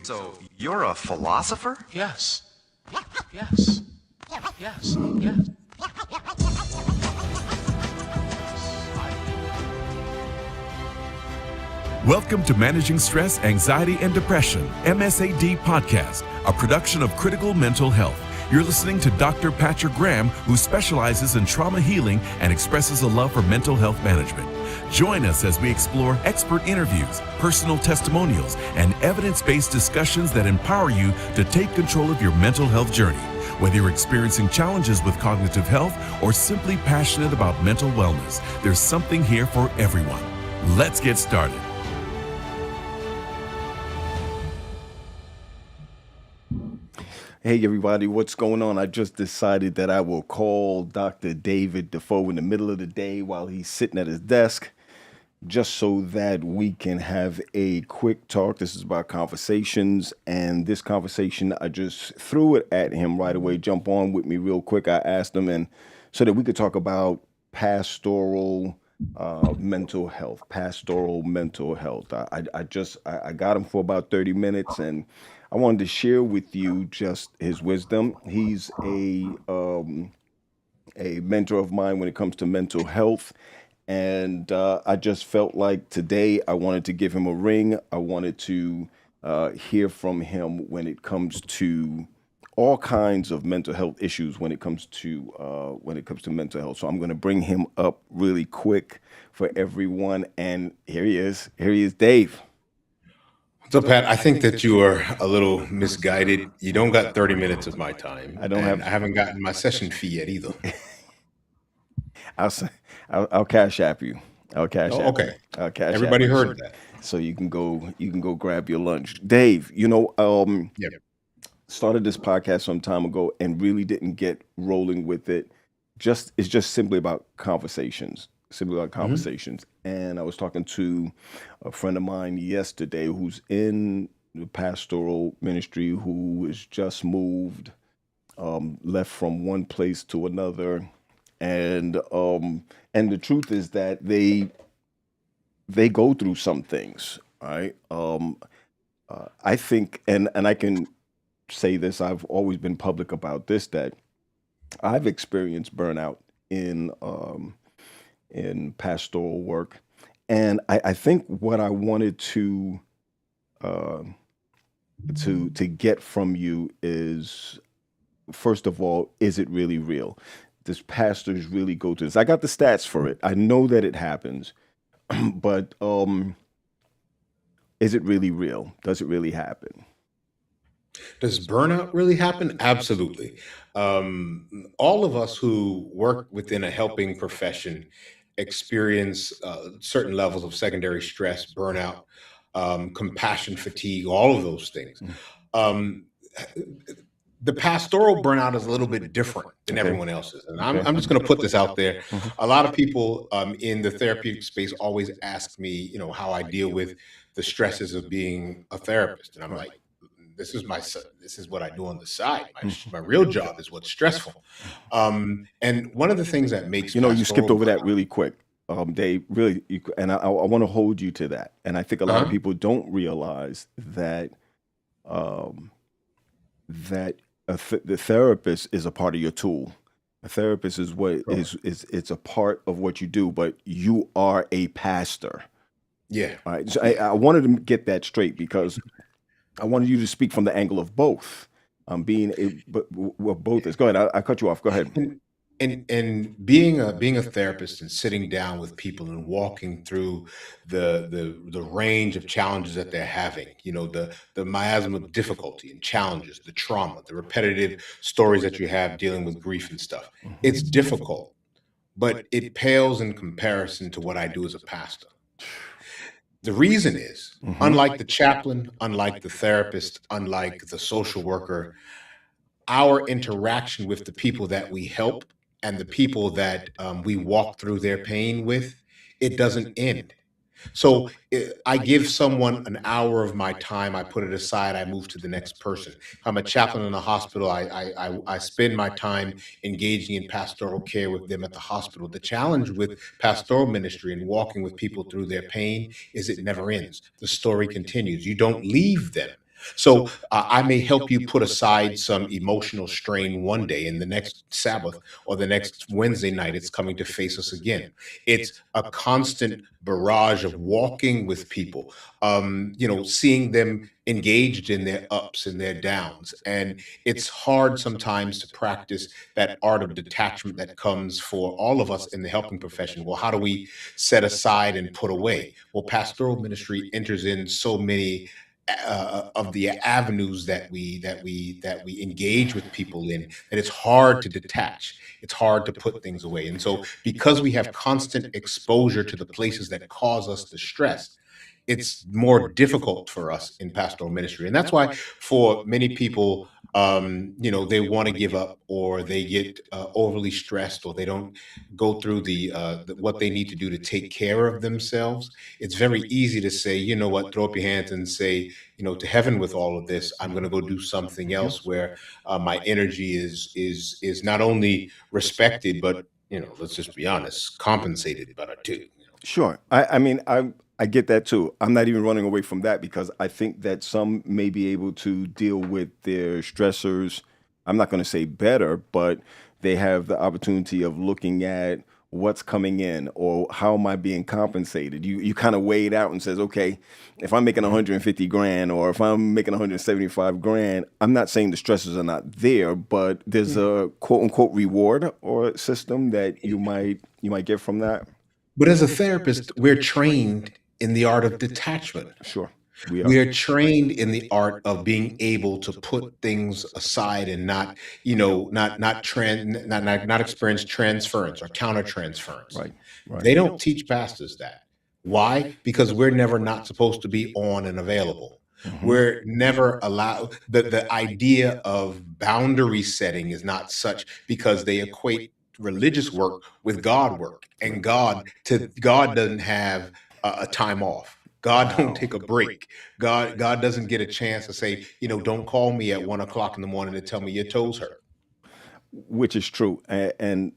So, you're a philosopher? Yes. Yes. Yes. Yes. Welcome to Managing Stress, Anxiety, and Depression, MSAD podcast, a production of Critical Mental Health. You're listening to Dr. Patrick Graham, who specializes in trauma healing and expresses a love for mental health management. Join us as we explore expert interviews, personal testimonials, and evidence-based discussions that empower you to take control of your mental health journey. Whether you're experiencing challenges with cognitive health or simply passionate about mental wellness, there's something here for everyone. Let's get started. Hey everybody, what's going on? I just decided that I will call Dr. David Defoe in the middle of the day while he's sitting at his desk, just so that we can have a quick talk. This is about conversations, and this conversation, I just threw it at him right away. Jump on with me real quick. I asked him, and so that we could talk about pastoral mental health. Pastoral mental health. I got him for about 30 minutes, and I wanted to share with you just his wisdom. He's a mentor of mine when it comes to mental health. And I just felt like today I wanted to give him a ring. I wanted to hear from him when it comes to all kinds of mental health issues when it comes to mental health. So I'm going to bring him up really quick for everyone. And here he is. Here he is, Dave. So, Pat, I think that you are a little misguided. You don't got 30 minutes of my time. I don't have. I haven't gotten my session fee yet either. I'll cash app you. I'll cash app. Okay. You. I'll cash Everybody app you. heard that. So you can go grab your lunch. Dave, Yeah. started this podcast some time ago and really didn't get rolling with it. It's just simply about conversations. And I was talking to a friend of mine yesterday who's in the pastoral ministry, who is just moved, left from one place to another. And the truth is that they go through some things, right? I think, and I can say this, I've always been public about this, that I've experienced burnout in pastoral work. And I think what I wanted to get from you is, first of all, is it really real? Does pastors really go through this? I got the stats for it. I know that it happens, but is it really real? Does it really happen? Does burnout really happen? Absolutely. All of us who work within a helping profession experience certain levels of secondary stress, burnout, compassion fatigue, all of those things. Um, the pastoral burnout is a little bit different than Okay. everyone else's. And Okay. I'm just going to put this out there. Mhm. A lot of people in the therapeutic space always ask me, how I deal with the stresses of being a therapist. And I'm like, this is what I do on the side. My real job is what's stressful. And one of the things that makes You skipped over that burnout- really quick, Dave. Really, and I want to hold you to that. And I think a lot of Uh-huh. people don't realize that that the therapist is a part of your tool. A therapist is what Sure. is it's a part of what you do, but you are a pastor. Yeah. All right. So I wanted to get that straight because I wanted you to speak from the angle of both. But both is. Go ahead. I cut you off. Go ahead. And being a therapist and sitting down with people and walking through the range of challenges that they're having, the miasma of difficulty and challenges, the trauma, the repetitive stories that you have dealing with grief and stuff. It's difficult, but it pales in comparison to what I do as a pastor. The reason is, Mhm. unlike the chaplain, unlike the therapist, unlike the social worker, our interaction with the people that we help and the people that we walk through their pain with, it doesn't end. So I give someone an hour of my time, I put it aside, I move to the next person. If I'm a chaplain in a hospital, I spend my time engaging in pastoral care with them at the hospital. The challenge with pastoral ministry and walking with people through their pain is it never ends. The story continues. You don't leave them. So I may help you put aside some emotional strain one day, and the next Sabbath or the next Wednesday night, it's coming to face us again. It's a constant barrage of walking with people, seeing them engaged in their ups and their downs. And it's hard sometimes to practice that art of detachment that comes for all of us in the helping profession. Well, how do we set aside and put away? Well, pastoral ministry enters in so many of the avenues that we engage with people in, that it's hard to detach. It's hard to put things away. And so because we have constant exposure to the places that cause us the stress, it's more difficult for us in pastoral ministry. And that's why for many people, they want to give up, or they get overly stressed, or they don't go through what they need to do to take care of themselves. It's very easy to say, you know what, throw up your hands and say, to heaven with all of this. I'm going to go do something else where my energy is not only respected, but let's just be honest, compensated better too. Sure. I mean, I get that too. I'm not even running away from that, because I think that some may be able to deal with their stressors. I'm not going to say better, but they have the opportunity of looking at what's coming in, or how am I being compensated. You kind of weigh it out and says, okay, if I'm making 150 grand, or if I'm making 175 grand, I'm not saying the stresses are not there, but there's a quote unquote reward or system that you might get from that. But as a therapist, we're trained in the art of detachment. Sure. We We are. are trained in the art of being able to put things aside and not, not experience transference or countertransference. Right. Right. They don't teach pastors that. Why? Because we're never not supposed to be on and available. We're never allowed. The idea of boundary setting is not such, because they equate religious work with God work, and God doesn't have a time off. God don't take a break. God doesn't get a chance to say, don't call me at 1 o'clock in the morning to tell me your toes hurt. Which is true. And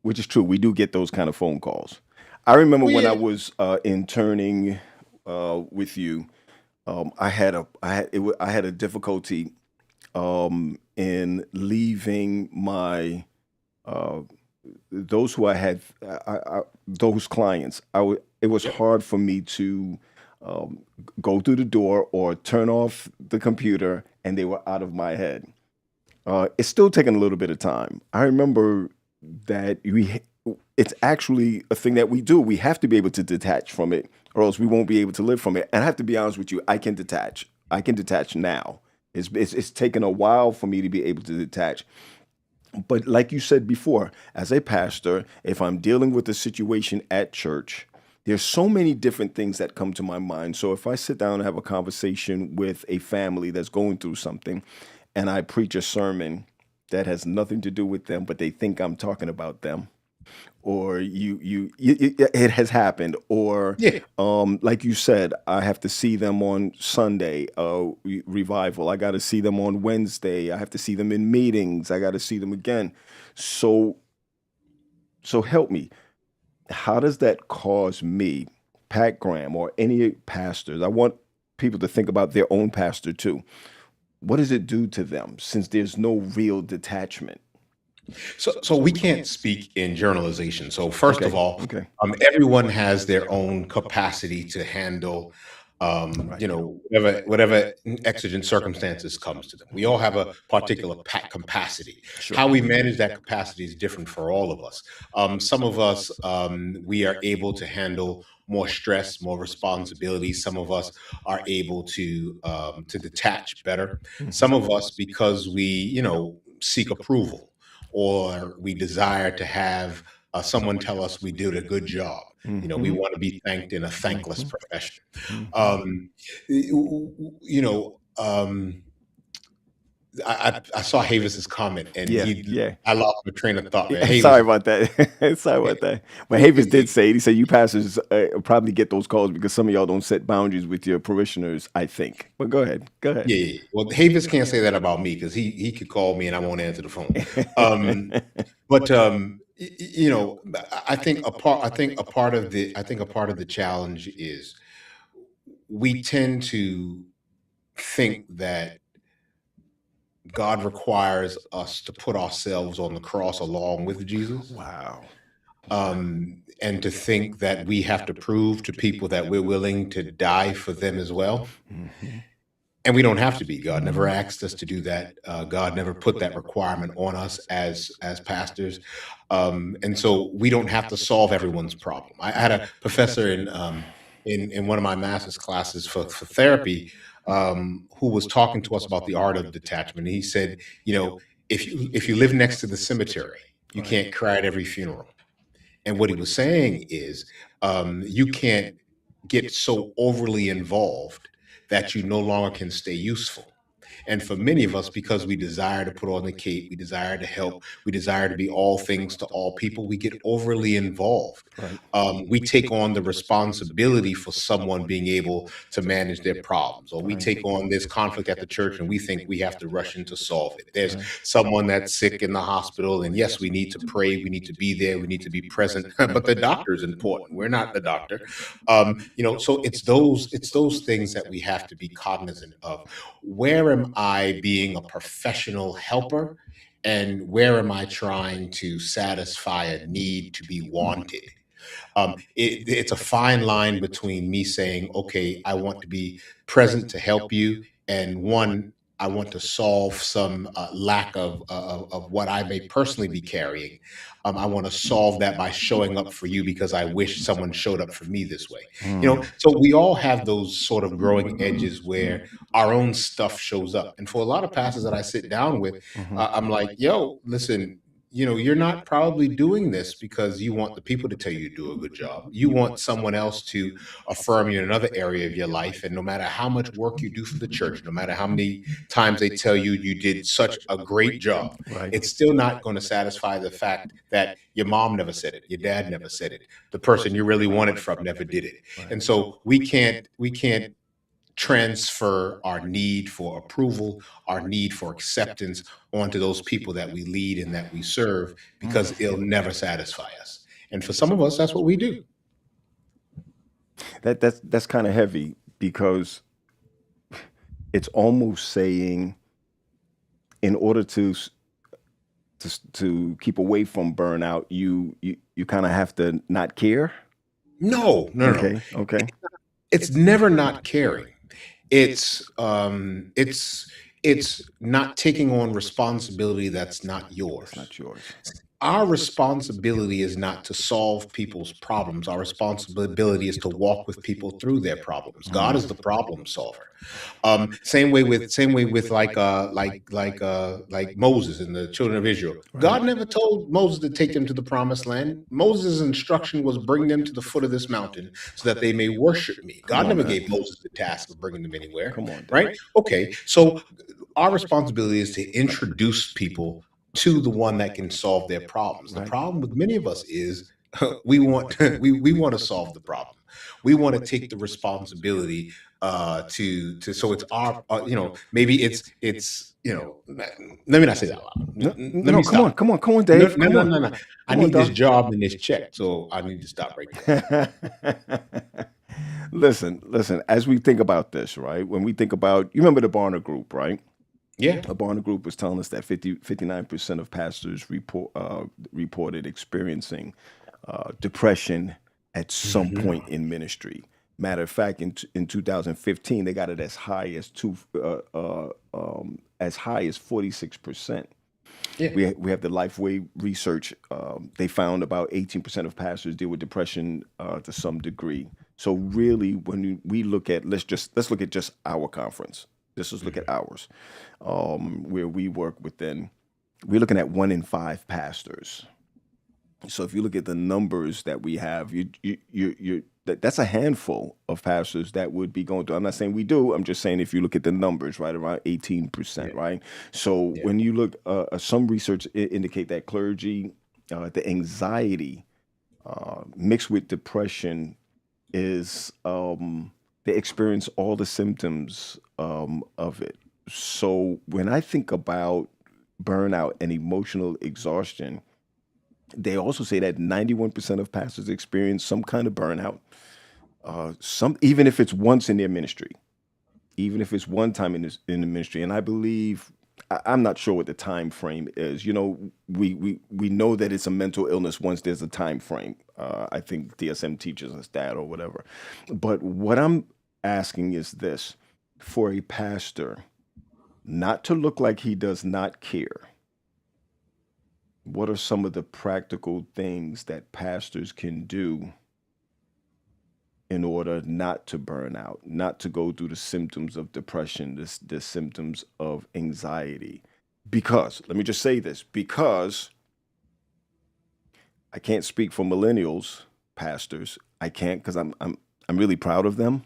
which is true. We do get those kind of phone calls. I remember Well, when I yeah. was interning with you, I had a difficulty in leaving my those who I had those clients. It was hard for me to go through the door or turn off the computer, and they were out of my head. It's still taking a little bit of time. I remember that it's actually a thing that we do. We have to be able to detach from it, or else we won't be able to live from it. And I have to be honest with you, I can detach. I can detach now. It's taken a while for me to be able to detach. But like you said before, as a pastor, if I'm dealing with a situation at church, there's so many different things that come to my mind. So if I sit down and have a conversation with a family that's going through something, and I preach a sermon that has nothing to do with them, but they think I'm talking about them, or it has happened, or Yeah. like you said, I have to see them on Sunday, revival. I got to see them on Wednesday. I have to see them in meetings. I got to see them again. So help me. How does that cause me, Pat Graham, or any pastors? I want people to think about their own pastor too. What does it do to them, since there's no real detachment? So we can't speak in generalization. So first of Okay. all, Okay. everyone has their own capacity to handle, Right. whatever exigent circumstances comes to them. We all have a particular capacity. Sure. How we manage that capacity is different for all of us. Some of us, we are able to handle more stress, more responsibility. Some of us are able to detach better. Some of us, because we, seek approval, or we desire to have someone tell us we did a good job. We Mm-hmm. want to be thanked in a thankless Mm-hmm. profession. Mm-hmm. Um, you know, I saw Havis's comment, and Yeah. Yeah. I lost my train of thought there. Yeah, sorry Havis, about that. Sorry about that. But Havis did say it. He said you pastors probably get those calls because some of y'all don't set boundaries with your parishioners, I think. But go ahead. Go ahead. yeah. Well, Havis can't say that about me, because he could call me and I won't answer the phone. But I think a part of the challenge is we tend to think that God requires us to put ourselves on the cross along with Jesus. Wow. And to think that we have to prove to people that we're willing to die for them as well. Mm-hmm. And we don't have to be. God never asked us to do that. God never put that requirement on us as pastors. And so we don't have to solve everyone's problem. I had a professor in one of my master's classes for therapy, who was talking to us about the art of detachment. And he said, if you live next to the cemetery, you can't cry at every funeral. And what he was saying is, you can't get so overly involved that you no longer can stay useful. And for many of us, because we desire to put on the cape, we desire to help, we desire to be all things to all people, we get overly involved. Right. We take on the responsibility for someone being able to manage their problems, or we Right. take on this conflict at the church and we think we have to rush in to solve it. There's Right. someone that's sick in the hospital, and yes, we need to pray, we need to be there, we need to be present, but the doctor is important. We're not the doctor. So it's those things that we have to be cognizant of. Where am I being a professional helper, and where am I trying to satisfy a need to be wanted? It's a fine line between me saying, okay, I want to be present to help you, and one, I want to solve some lack of what I may personally be carrying. I want to solve that by showing up for you because I wish someone showed up for me this way. So we all have those sort of growing edges where our own stuff shows up. And for a lot of pastors that I sit down with, I'm like, yo, listen, you're not probably doing this because you want the people to tell you to do a good job. You want someone else to affirm you in another area of your life. And no matter how much work you do for the church, no matter how many times they tell you you did such a great job, Right. it's still not going to satisfy the fact that your mom never said it, your dad never said it, the person you really wanted from never did it. And so we can't transfer our need for approval, our need for acceptance onto those people that we lead and that we serve, because it'll never satisfy us. And for some of us, that's what we do. That's kind of heavy, because it's almost saying, in order to keep away from burnout, you kind of have to not care. No. Okay. It's never not caring. It's not taking on responsibility that's not yours. It's not yours. Our responsibility is not to solve people's problems. Our responsibility is to walk with people through their problems. God is the problem solver. Same way with like Moses and the children of Israel. God never told Moses to take them to the promised land. Moses' instruction was bring them to the foot of this mountain so that they may worship me. God never gave Moses the task of bringing them anywhere. Come on, Dad. Right? Okay. So our responsibility is to introduce people to the one that can solve their problems. The problem with many of us is we want to solve the problem. We want to take the responsibility to so it's our maybe it's let me not say that out loud. No, come on, Dave. No. I need this Doc. job and this check, so I need to stop right there. Listen, as we think about this, right? When we think about, you remember the Barna Group, right? Yeah. The Barna Group was telling us that 59% of pastors reported experiencing depression at some point in ministry. Matter of fact, in 2015, they got it as high as 46%. Yeah. We have the Lifeway research. They found about 18% of pastors deal with depression to some degree. So really, when we look at, let's look at just our conference. Let's just look at ours, where we work within. We're looking at 1 in 5 pastors. So if you look at the numbers that we have, that's a handful of pastors that would be going through. I'm not saying we do. I'm just saying if you look at the numbers, right, around 18%, right? So when you look, some research indicate that clergy, the anxiety mixed with depression is they experience all the symptoms of it. So when I think about burnout and emotional exhaustion, they also say that 91% of pastors experience some kind of burnout, even if it's once in their ministry. even if it's one time in the ministry. And I believe I'm not sure what the time frame is. We know that it's a mental illness once there's a time frame. I think DSM teaches us that or whatever. But what I'm asking is this: for a pastor not to look like he does not care, what are some of the practical things that pastors can do in order not to burn out, not to go through the symptoms of depression, the symptoms of anxiety? Because, let me just say this, because I can't speak for millennials pastors. I can't, because I'm really proud of them.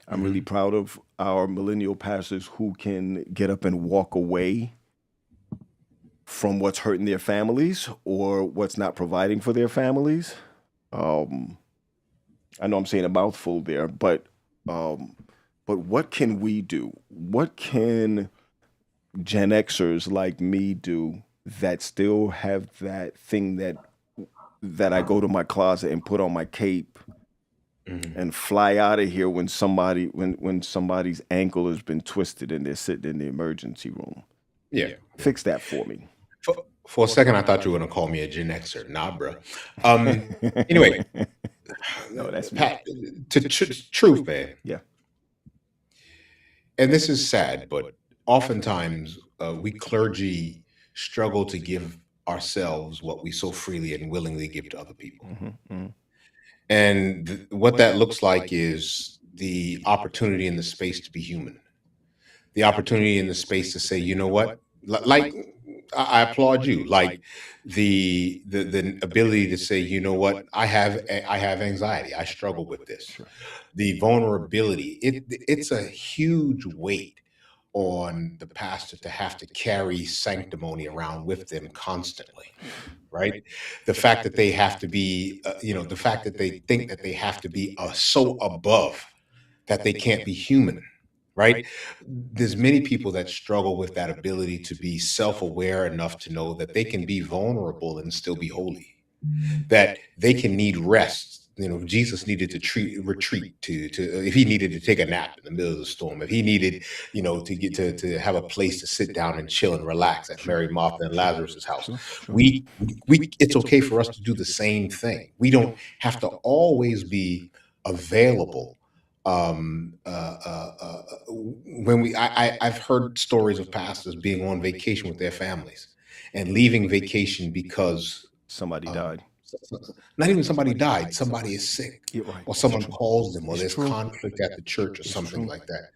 I'm really proud of our millennial pastors who can get up and walk away from what's hurting their families or what's not providing for their families. I know I'm saying a mouthful there, but what can we do? What can Gen Xers like me do that still have that thing that I go to my closet and put on my cape and fly out of here when somebody's ankle has been twisted and they're sitting in the emergency room? Yeah. Fix that for me. For a second, I thought you were going to call me a Gen Xer. Nah, bro. Anyway, No, that's me. Pat, truth, man. Yeah. And this is sad, but oftentimes we clergy struggle to give ourselves what we so freely and willingly give to other people. And what that looks like is the opportunity in the space to be human, the opportunity in the space to say, you know what, like I applaud you, like the ability to say, you know what, I have anxiety, I struggle with this, the vulnerability. It's a huge weight on the pastor to have to carry sanctimony around with them constantly, right? The fact that they have to be, the fact that they think that they have to be so above that they can't be human, right? There's many people that struggle with that ability to be self-aware enough to know that they can be vulnerable and still be holy, that they can need rest. Jesus needed to retreat to if he needed to take a nap in the middle of the storm, if he needed, to get to have a place to sit down and chill and relax at Mary, Martha, and Lazarus's house. We it's okay for us to do the same thing. We don't have to always be available. When I've heard stories of pastors being on vacation with their families and leaving vacation because Somebody died. not even somebody died, somebody is sick, Right. or someone calls them, or there's conflict at the church or something like that.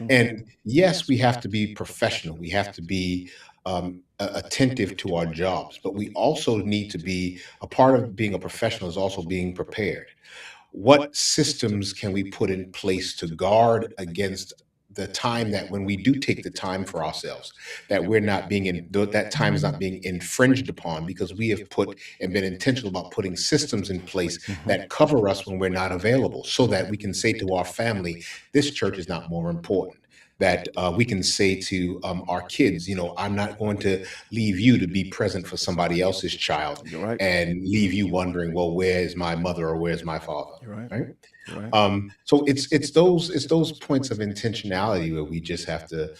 And yes, we have to be professional. We have to be attentive to our jobs, but we also need to be a part of being a professional is also being prepared. What systems can we put in place to guard against the time that when we do take the time for ourselves, that we're not being that time is not being infringed upon, because we have put and been intentional about putting systems in place that cover us when we're not available, so that we can say to our family, this church is not more important. That we can say to our kids, I'm not going to leave you to be present for somebody else's child and leave you wondering, well, where is my mother or where's my father? Right? So it's those points of intentionality where we just have to,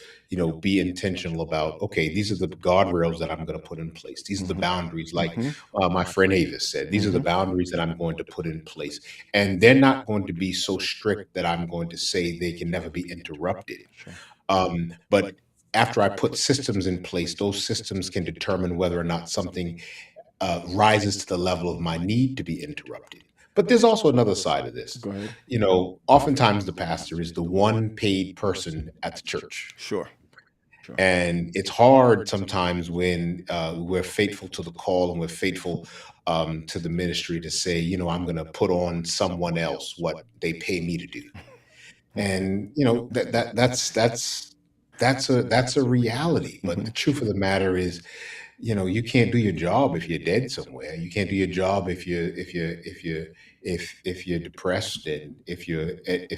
be intentional about, okay, these are the guardrails that I'm going to put in place. These are the boundaries, like my friend Avis said, these are the boundaries that I'm going to put in place. And they're not going to be so strict that I'm going to say they can never be interrupted. But after I put systems in place, those systems can determine whether or not something rises to the level of my need to be interrupted. But there's also another side of this. Go ahead. Oftentimes the pastor is the one paid person at the church. Sure. And it's hard sometimes when we're faithful to the call and we're faithful to the ministry to say, I'm going to put on someone else what they pay me to do. And that's a reality. But the truth of the matter is, you can't do your job if you're dead somewhere. You can't do your job if you're depressed, and if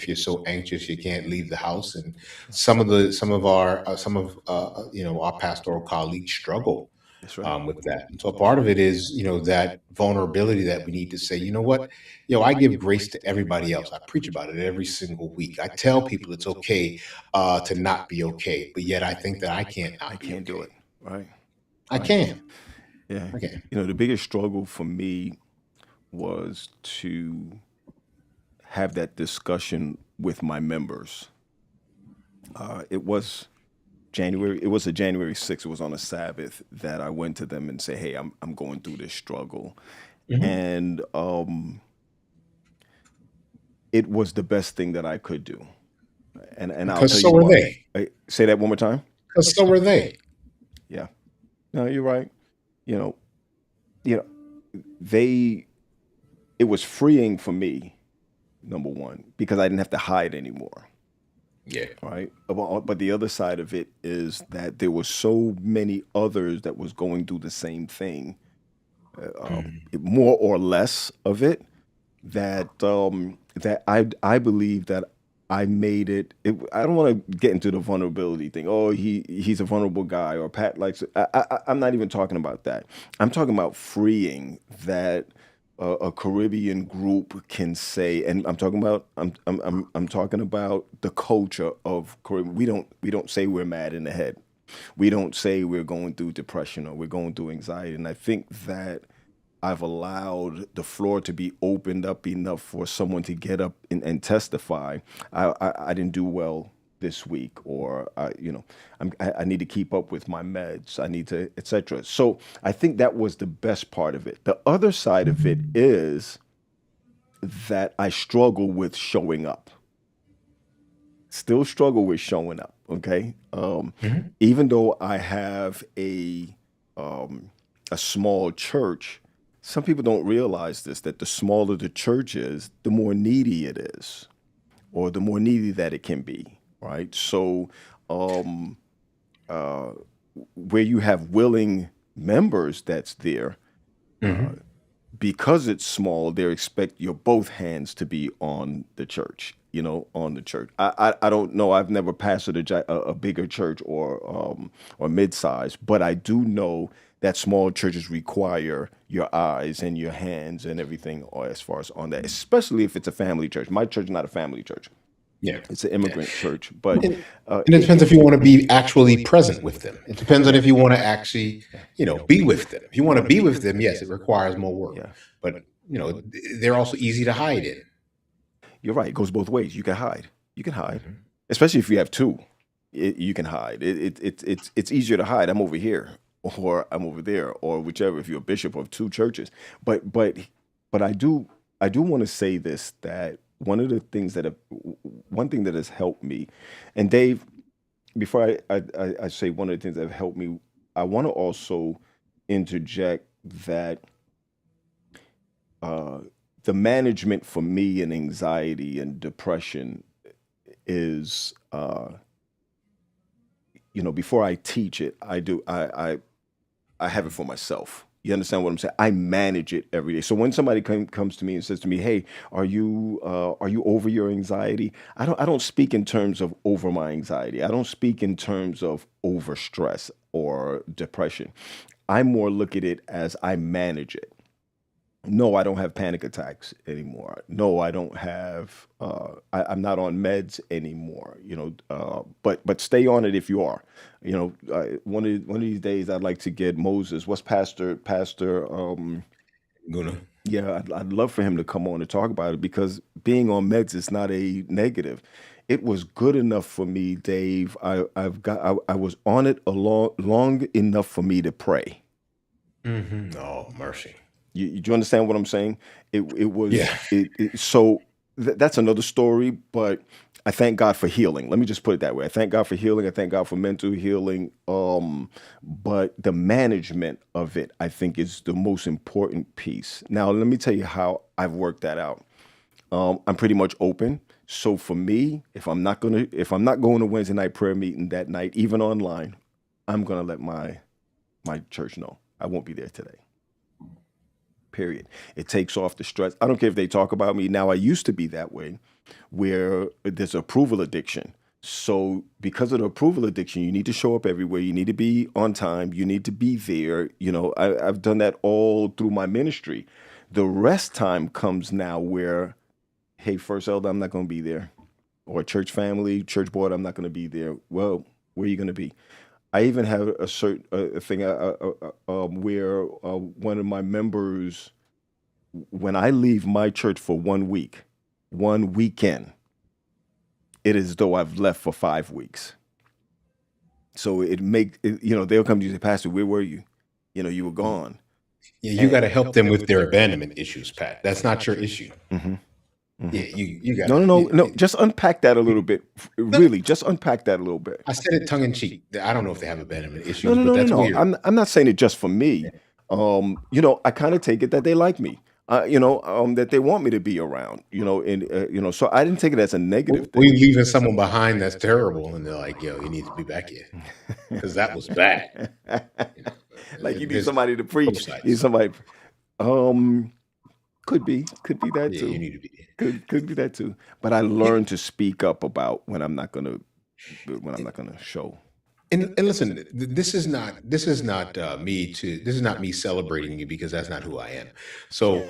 you're so anxious you can't leave the house. And some of our our pastoral colleagues struggle That's right. with that. And so a part of it is, that vulnerability that we need to say, you know what, I give grace to everybody else. I preach about it every single week. I tell people it's okay to not be okay, but yet I think that I can't I not be can't do okay. it. Right. I Right. can. Yeah. I can. The biggest struggle for me was to have that discussion with my members. It was January. It was a January 6th. It was on a Sabbath that I went to them and say, "Hey, I'm going through this struggle," Mhm. and it was the best thing that I could do. And I'll tell Because you so are why. they. Say that one more time. Because so are they. Yeah. No, you're right. You know. You know. They. It was freeing for me, number one, because I didn't have to hide anymore. Yeah. Right. But the other side of it is that there were so many others that was going through the same thing, Mhm. more or less of it, that I believe that I made I don't want to get into the vulnerability thing. Oh, he's a vulnerable guy, or Pat likes it. I'm not even talking about that. I'm talking about freeing that a Caribbean group can say, and I'm talking about the culture of Caribbean. We don't say we're mad in the head. We don't say we're going through depression or we're going through anxiety. And I think that I've allowed the floor to be opened up enough for someone to get up and testify. I didn't do well this week, or I need to keep up with my meds. I need to, etc. So I think that was the best part of it. The other side of it is that I struggle with showing up. Still struggle with showing up. Okay, Mhm. even though I have a small church, some people don't realize this, that the smaller the church is, the more needy it is, or the more needy that it can be, right? So, um, uh, where you have willing members that's there, uh, Mhm. because it's small, they expect your both hands to be on the church. On the church. I don't know. I've never pastored a bigger church or mid-size, but I do know that small churches require your eyes and your hands and everything, or as far as on that, especially if it's a family church. My church is not a family church; Yeah. it's an Yeah. immigrant church. But And, and it depends if you want to be actually present with them. It depends on yeah, if you want to actually, be with them. If you want to be with them, yes, it requires more work. yeah, But, they're also easy to hide in. you're right. It goes both ways. You can hide. You can hide, Mhm. especially if you have two. You can hide. It's easier to hide. I'm over here, or I'm over there, or whichever. If you're a bishop of two churches, but but but I do want to say this, that one thing that has helped me, and Dave, before I say one of the things that have helped me, I want to also interject that uh, the management for me in anxiety and depression is before I teach it, I have it for myself. You understand what I'm saying? I manage it every day. So when somebody comes to me and says to me, "Hey, are you over your anxiety?" I don't speak in terms of over my anxiety. I don't speak in terms of over stress or depression. I more look at it as I manage it. No, I don't have panic attacks anymore. No, I don't have. I'm not on meds anymore. But stay on it if you are. One of these days, I'd like to get Moses. What's Pastor? Guna. Yeah, I'd love for him to come on and talk about it, because being on meds is not a negative. It was good enough for me, Dave. I was on it a long enough for me to pray. Oh, mercy. You understand what I'm saying? It was Yeah. so that's another story, but I thank God for healing. Let me just put it that way. I thank God for healing. I thank God for mental healing. But the management of it, I think, is the most important piece. Now, let me tell you how I've worked that out. I'm pretty much open. So for me, if I'm not going to Wednesday night prayer meeting that night, even online, I'm gonna let my church know I won't be there today. Period. It takes off the stress. I don't care if they talk about me now. I used to be that way, where there's approval addiction. So because of the approval addiction, you need to show up everywhere. You need to be on time. You need to be there. I've done that all through my ministry. The rest time comes now where, hey, first elder, I'm not going to be there. Or church family, church board, I'm not going to be there. Well, where are you going to be? I even have a certain thing where one of my members, when I leave my church for 1 week, one weekend, it is as though I've left for 5 weeks. So they'll come to you and say, Pastor, where were you? You were gone. Yeah, you got to help them with their abandonment issues, Pat. That's not your issue. Mm-hmm. Yeah, you got No. Just unpack that a little bit. Really, just unpack that a little bit. I said it tongue in cheek. I don't know if they have abandonment issues, No. but that's weird. I'm not saying it just for me. I kind of take it that they like me. That they want me to be around. So I didn't take it as a negative thing. We leaving someone behind that's terrible, and they're like, "Yo, you need to be back here because that was bad." Like you need somebody to preach. sides. You need somebody. Could be that Yeah, too. you need to be there. Could be that too. But I learned to speak up about when I'm not gonna show. And listen, this is not me celebrating you because that's not who I am. So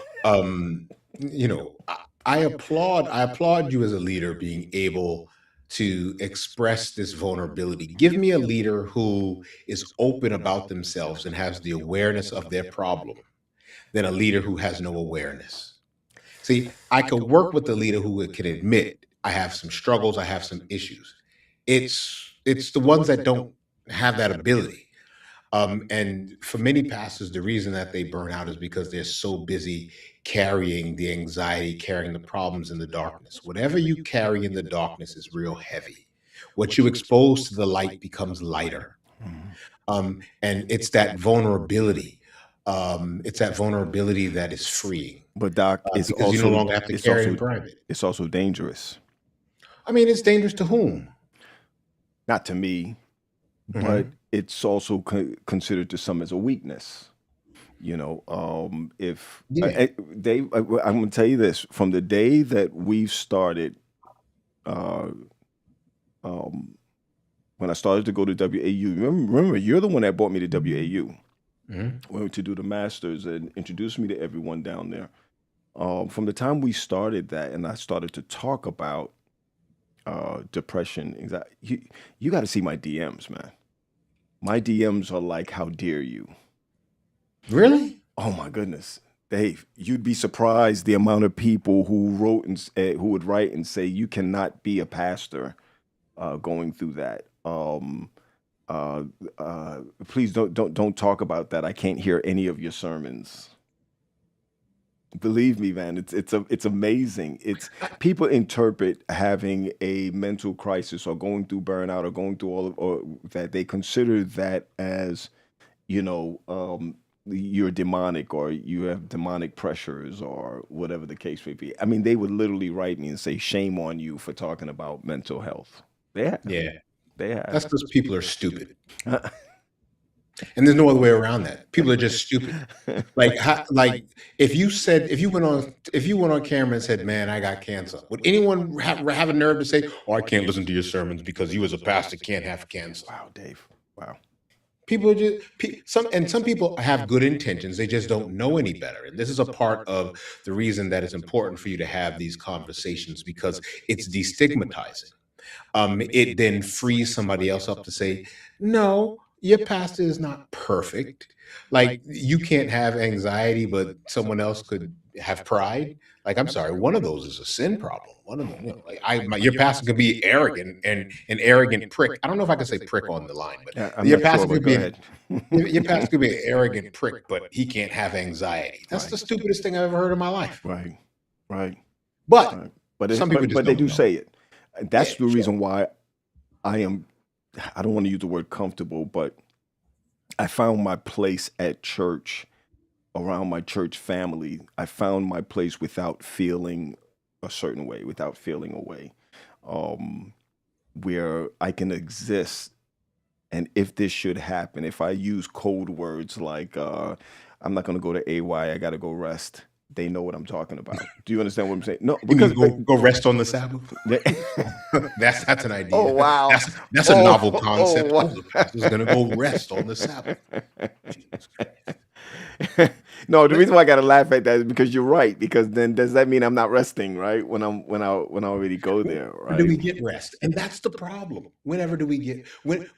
I applaud you as a leader being able to express this vulnerability. Give me a leader who is open about themselves and has the awareness of their problem than a leader who has no awareness. See, I could work with a leader who can admit I have some struggles, I have some issues. It's the ones that don't have that ability. And for many pastors, the reason that they burn out is because they're so busy carrying the anxiety, carrying the problems in the darkness. Whatever you carry in the darkness is real heavy. What you expose to the light becomes lighter. And it's that vulnerability. It's that vulnerability that is freeing. But Doc, because you no longer have to carry it in private. It's also dangerous. I mean, it's dangerous to whom? Not to me, but it's also considered to some as a weakness. If Yeah. I'm going to tell you this: from the day that we've started, when I started to go to WAU, remember, you're the one that brought me to WAU. Went to do the masters and introduced me to everyone down there. From the time we started that, and I started to talk about depression, anxiety, you got to see my DMs, man. My DMs are like, "How dare you?" Really? Oh my goodness, Dave, you'd be surprised the amount of people who wrote and who would write and say, "You cannot be a pastor going through that." Please don't talk about that. I can't hear any of your sermons. Believe me, man, it's amazing. It's people interpret having a mental crisis or going through burnout or going through or that they consider that as, you're demonic or you have demonic pressures or whatever the case may be. I mean, they would literally write me and say, "Shame on you for talking about mental health." Yeah. They have. That's because people are stupid. And there's no other way around that. People are just stupid. Like if you went on camera and said, "Man, I got cancer," would anyone have a nerve to say, "Oh, I can't listen to your sermons because you as a pastor can't have cancer"? Wow, Dave. Wow. People are just some people have good intentions. They just don't know any better. And this is a part of the reason that it's important for you to have these conversations because it's destigmatizing. It then frees somebody else up to say, "No, your pastor is not perfect. Like you can't have anxiety, but someone else could have pride." Like, I'm sorry, one of those is a sin problem. One of them, your pastor could be arrogant and an arrogant prick. I don't know if I can say prick on the line, but I'm your not pastor sure, but could go be ahead. your pastor could be an arrogant prick, but he can't have anxiety. That's the stupidest thing I've ever heard in my life. Right. But But some people just they don't do know. say it. That's Yeah, the reason why I don't want to use the word comfortable, but I found my place at church, around my church family. I found my place without feeling a certain way, without feeling away, where I can exist. And if this should happen, if I use code words like, I'm not going to go to AY, I got to go rest. they know what I'm talking about. Do you understand what I'm saying? No, You mean because go rest on the Sabbath? That's an idea. oh wow, That's a novel oh concept. wow. Oh, the pastor's gonna go rest on the Sabbath. Jesus Christ. No, the But reason why I gotta laugh at that is because you're right. Because then does that mean I'm not resting, right? When I already go there, where do right? we get rest? And that's the problem. Whenever do we get when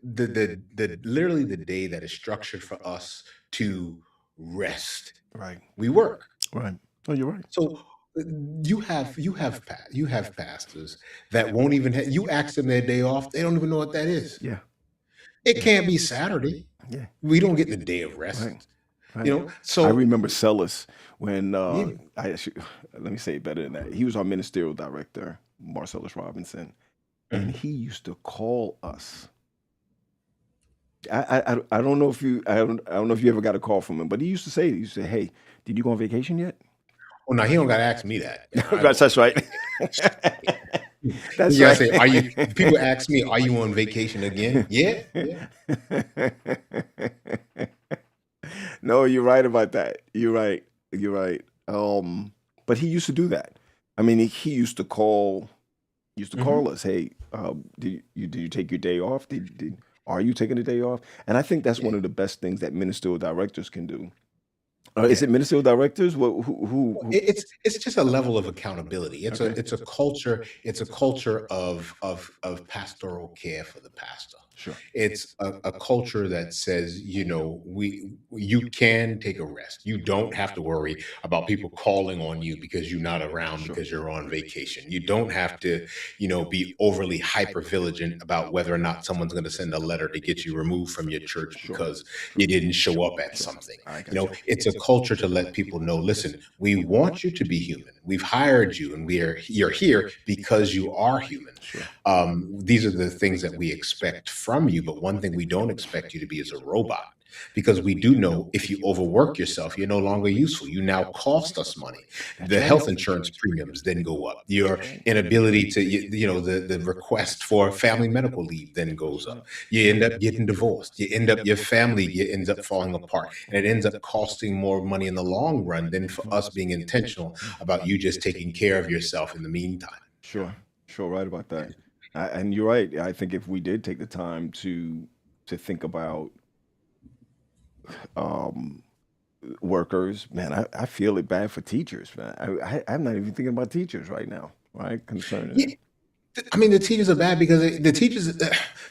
the literally the day that is structured for us to rest, Right, we work. right. Oh, you're right. So you have pastors that won't even you ask them their day off, they don't even know what that is. Yeah, It can't be Saturday. yeah. We don't get the day of rest. Right, You right. know, I so remember Celis when yeah. I actually, let me say it better than that. He was our ministerial director, Marcellus Robinson, and Mhm. he used to call us. I don't know if you I don't know if you ever got a call from him, but he used to say, "Hey, did you go on vacation yet?" Oh no, he don't gotta ask me that. I That's go, that's right. That's you gotta right. say, are you people ask me, are you on vacation again? Yeah, yeah. No, you're right about that. You're right. You're right. But he used to do that. I mean, he used to Mhm. call us. Hey, did you take your day off? Are you taking a day off? And I think that's Yeah, one of the best things that ministerial directors can do. Is yeah. it ministerial directors? It's just a level of accountability. Okay, It's a culture of pastoral care for the pastor. sure, It's a culture that says, you know, you can take a rest. You don't have to worry about people calling on you because you're not around sure, because you're on vacation. You don't have to, you know, be overly hyper vigilant about whether or not someone's going to send a letter to get you removed from your church sure, because sure, you didn't show up at sure. something. I You got know, you. it's a culture to let people know, listen, we want you to be human. We've hired you and you're here because you are human. Sure, These are the things that we expect from you, but one thing we don't expect you to be is a robot. Because we do know if you overwork yourself, you're no longer useful. You now cost us money. that's The right. health insurance premiums then go up. Your That's right. inability to, you know, the request for family medical leave then That's goes up. right. You end up getting divorced. You end up, your family ends up falling apart. And it ends up costing more money in the long run than for us being intentional about you just taking care of yourself in the meantime. Sure, sure, right about that. And you're right. I think if we did take the time to think about um, workers, man, I feel it bad for teachers, man. I'm not even thinking about teachers right now, right? Concerning Yeah, them. I mean, the teachers are bad because the teachers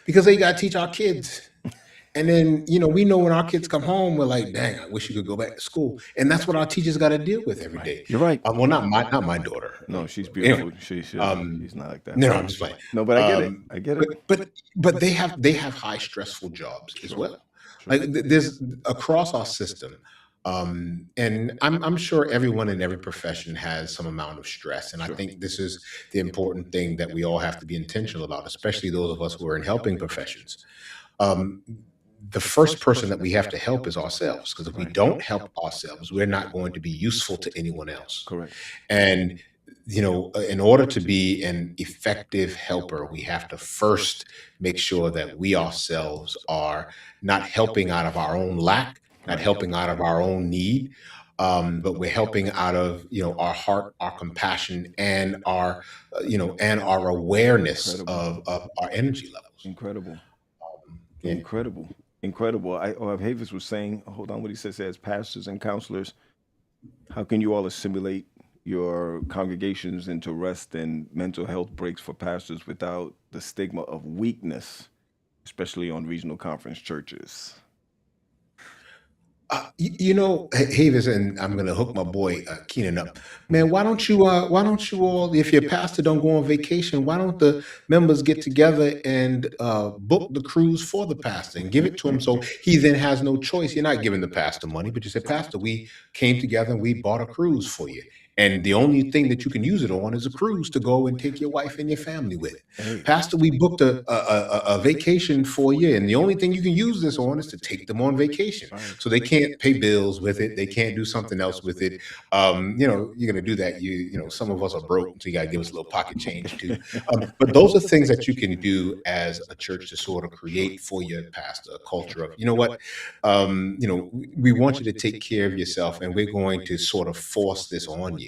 because they got to teach our kids. And then, you know, we know when our kids come home, we're like, dang, I wish you could go back to school. And that's what our teachers got to deal with every Right. day. You're right. Well, not my daughter. No, she's Anyway, beautiful. um, She's not like that. no, I'm just playing. No, but I get it. Um, I get it. but they have high stressful jobs as Sure, well. sure. Like there's across our system. And I'm sure everyone in every profession has some amount of stress. And I Sure. think this is the important thing that we all have to be intentional about, especially those of us who are in helping professions. Um, the first person that we have to help is ourselves, because if we Right. don't help ourselves, we're not going to be useful to anyone else. Correct. And you know, in order to be an effective helper, we have to first make sure that we ourselves are not helping out of our own lack, not Right. helping out of our own need, but we're helping out of, you know, our heart, our compassion, and our you know, and our awareness Incredible. of our energy levels. Incredible. Yeah. Incredible. Incredible. Havis was saying, hold on, what he says as pastors and counselors, how can you all assimilate your congregations into rest and mental health breaks for pastors without the stigma of weakness, especially on regional conference churches? You know, Havis, and I'm gonna hook my boy Keenan up. Man, why don't you all, if your pastor don't go on vacation, why don't the members get together and book the cruise for the pastor and give it to him so he then has no choice. You're not giving the pastor money, but you said, Pastor, we came together and we bought a cruise for you. And the only thing that you can use it on is a cruise to go and take your wife and your family with. Hey, Pastor, we booked a vacation for you, and the only thing you can use this on is to take them on vacation. right. So they can't pay bills with it. They can't do something else with it. You're going to do that. Some of us are broke, so you got to give us a little pocket change too. But those are things that you can do as a church to sort of create for your pastor a culture of, we want you to take care of yourself, and we're going to sort of force this on you.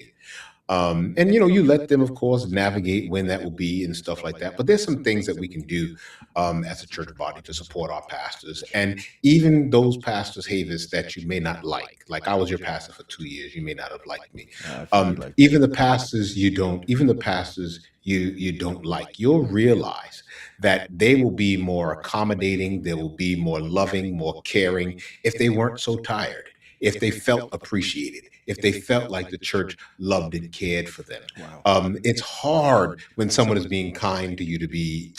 And you let them, of course, navigate when that will be and stuff like that. But there's some things that we can do as a church body to support our pastors, and even those pastors, Havis, that you may not like. Like I was your pastor for 2 years, you may not have liked me. I feel you like Even the pastors you don't like, you'll realize that they will be more accommodating, they will be more loving, more caring if they weren't so tired, if they felt appreciated, if they felt like the church loved and cared for them. wow. It's hard when someone is being kind to you to be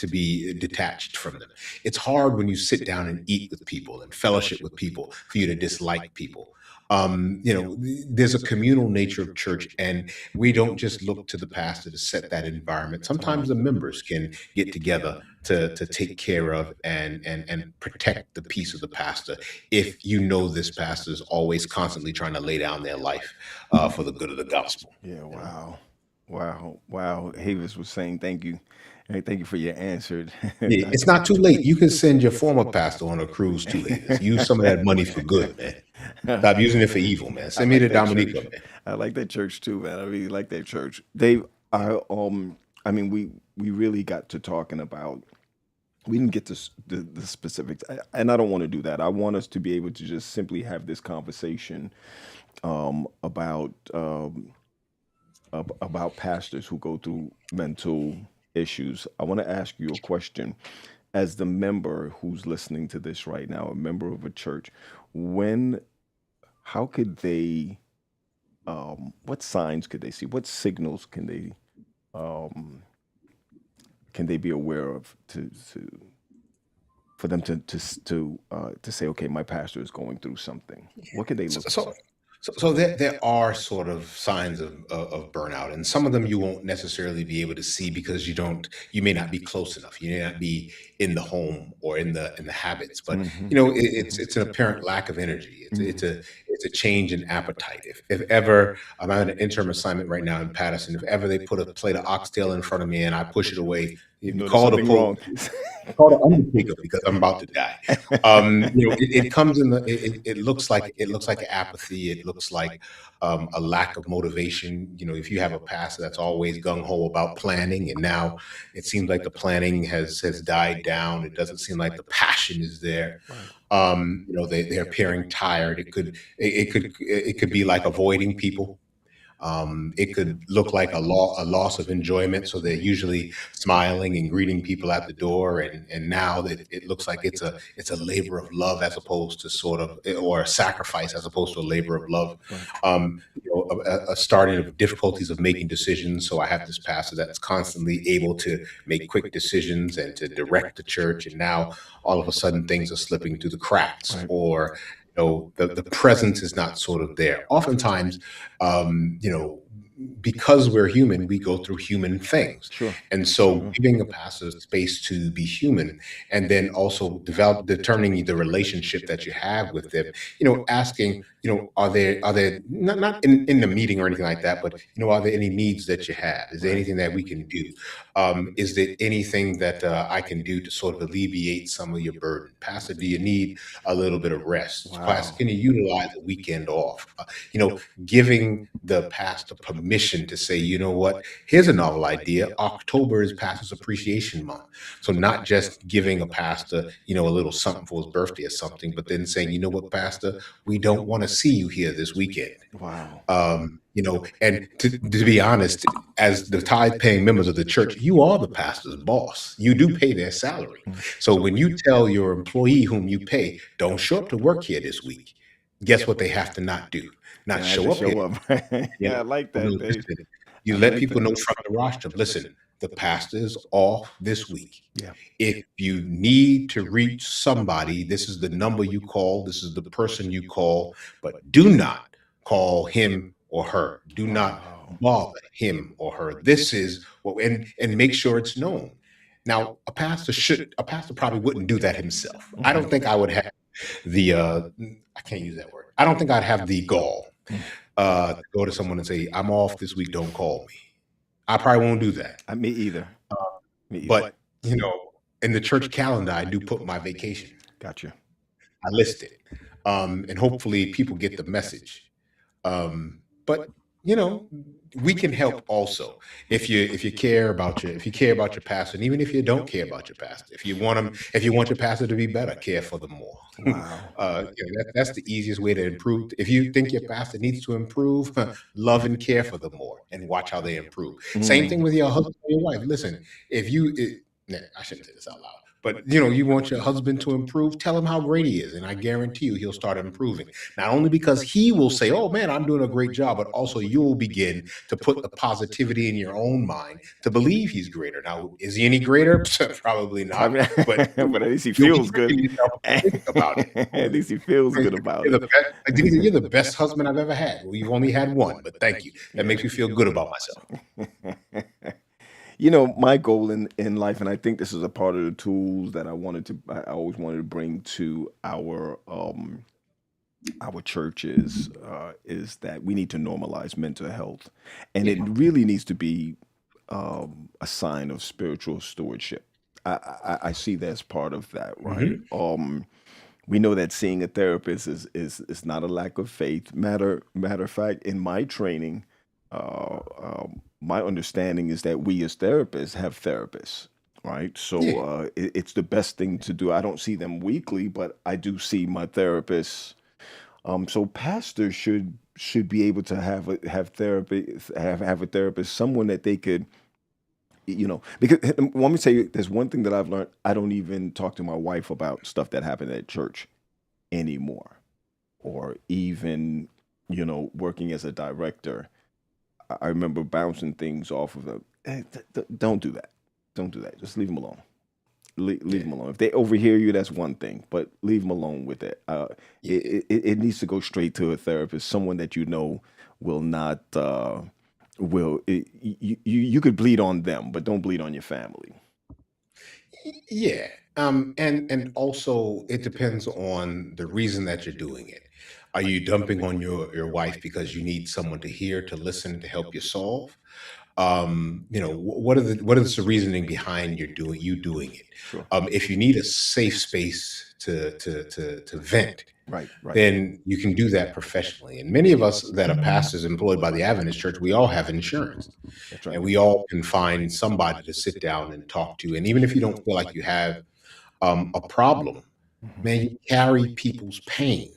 detached from them. It's hard when you sit down and eat with people and fellowship with people for you to dislike people. There's a communal nature of church, and we don't just look to the pastor to set that environment. Sometimes the members can get together to take care of and protect the peace of the pastor. If this pastor is always constantly trying to lay down their life for the good of the gospel. Yeah, wow. Havis was saying thank you. Hey, thank you for your answer. Yeah, it's not too late. You can send your former pastor on a cruise too. Use some of that money for good, man. Stop using it for evil, man. Send me to Dominica, man. I like that church too, man. I really like that church. We really got to talking about. We didn't get to the specifics, and I don't want to do that. I want us to be able to just simply have this conversation about pastors who go through mental issues. I want to ask you a question. As the member who's listening to this right now, a member of a church, how could they, what signs could they see? What signals um, can they be aware of for them to say, okay, my pastor is going through something? What could they So, look for? so, so there are sort of signs of burnout, and some of them you won't necessarily be able to see because you may not be close enough. You may not be in the home or in the habits, but Hmm. it's an apparent lack of energy. It's a change in appetite. If ever I'm on an interim assignment right now in Patterson, if ever they put a plate of oxtail in front of me and I push it away, You know, there's call the something wrong. call the undertaker because I'm about to die. It comes in it looks like apathy. It looks like a lack of motivation. If you have a pastor that's always gung ho about planning, and now it seems like the planning has died down. It doesn't seem like the passion is there. They're appearing tired. It could be like avoiding people. It could look like a loss of enjoyment. So they're usually smiling and greeting people at the door, and now that it looks like it's a labor of love as opposed to or a sacrifice as opposed to a labor of love. Right. A starting of difficulties of making decisions. So I have this pastor that's constantly able to make quick decisions and to direct the church, and now all of a sudden things are slipping through the cracks, Right. or the presence is not sort of there. Oftentimes, um, you know, because we're human, we go through human things. Sure. And so Sure. giving a pastor space to be human, and then also determining the relationship that you have with them, asking, are there not in the meeting or anything like that, but are there any needs that you have? Is there Right. anything that we can do? Is there anything that I can do to sort of alleviate some of your burden? Pastor, do you need a little bit of rest? Pastor, Wow. can you utilize a weekend off? Giving the pastor permission to say, you know what, here's a novel idea. October is Pastor's Appreciation Month. So not just giving a pastor, a little something for his birthday or something, but then saying, you know what, Pastor, we don't want to see you here this weekend. Wow. And to be honest, as the tithe paying members of the church, you are the pastor's boss. You do pay their salary. So when you tell your employee whom you pay, don't show up to work here this week, guess what they have to not do? And Not I had to show up here. show up. You Yeah, I like that, Dave. listen, you I let like people that. know from the rostrum, listen, the pastor is off this week. Yeah. If you need to reach somebody, this is the number you call, this is the person you call, but do not call him or her. Do not bother him or her. This is what, and make sure it's known. Now, a pastor probably wouldn't do that himself. I don't think I would have the I can't use that word. I don't think I'd have the gall to go to someone and say, I'm off this week, don't call me. I probably won't do that. Me either. Me either. But in the church calendar, I do put my vacation. Gotcha. I list it. And hopefully people get the message. But we can help also if you care about your pastor, and even if you don't care about your pastor, if you want your pastor to be better, care for them more. Wow. That's the easiest way to improve. If you think your pastor needs to improve, love and care for them more, and watch how they improve. Same thing with your husband or your wife. Listen, I shouldn't say this out loud. But you want your husband to improve, tell him how great he is, and I guarantee you he'll start improving. Not only because he will say, "Oh man, I'm doing a great job," but also you'll begin to put the positivity in your own mind to believe he's greater. Now, is he any greater? Probably not. But at least he feels good about it. At least he feels good about it. You're the best husband I've ever had. Well, you've only had one, but thank you. That makes me feel good about myself. My goal in life, and I think this is a part of the tools that I always wanted to bring to our churches, is that we need to normalize mental health, and it really needs to be a sign of spiritual stewardship. I see that as part of that, right? We know that seeing a therapist is not a lack of faith. Matter of fact, in my training, my understanding is that we as therapists have therapists, right? So it's the best thing to do. I don't see them weekly, but I do see my therapists. So pastors should be able to have a therapist, someone that they could, because let me tell you, there's one thing that I've learned. I don't even talk to my wife about stuff that happened at church anymore, or even, working as a director. I remember bouncing things off of them. Hey, don't do that. Don't do that. Just leave them alone. Leave them alone. If they overhear you, that's one thing, but leave them alone with it. It needs to go straight to a therapist, someone that will not you could bleed on them, but don't bleed on your family. Yeah. And also it depends on the reason that you're doing it. Are you dumping on your wife because you need someone to hear, to listen, to help you solve? What are the reasoning behind you doing it? Sure. If you need a safe space to vent, Right. then you can do that professionally. And many of us that are pastors employed by the Adventist Church, we all have insurance. That's right. And we all can find somebody to sit down and talk to. And even if you don't feel like you have a problem, man, you carry people's pain.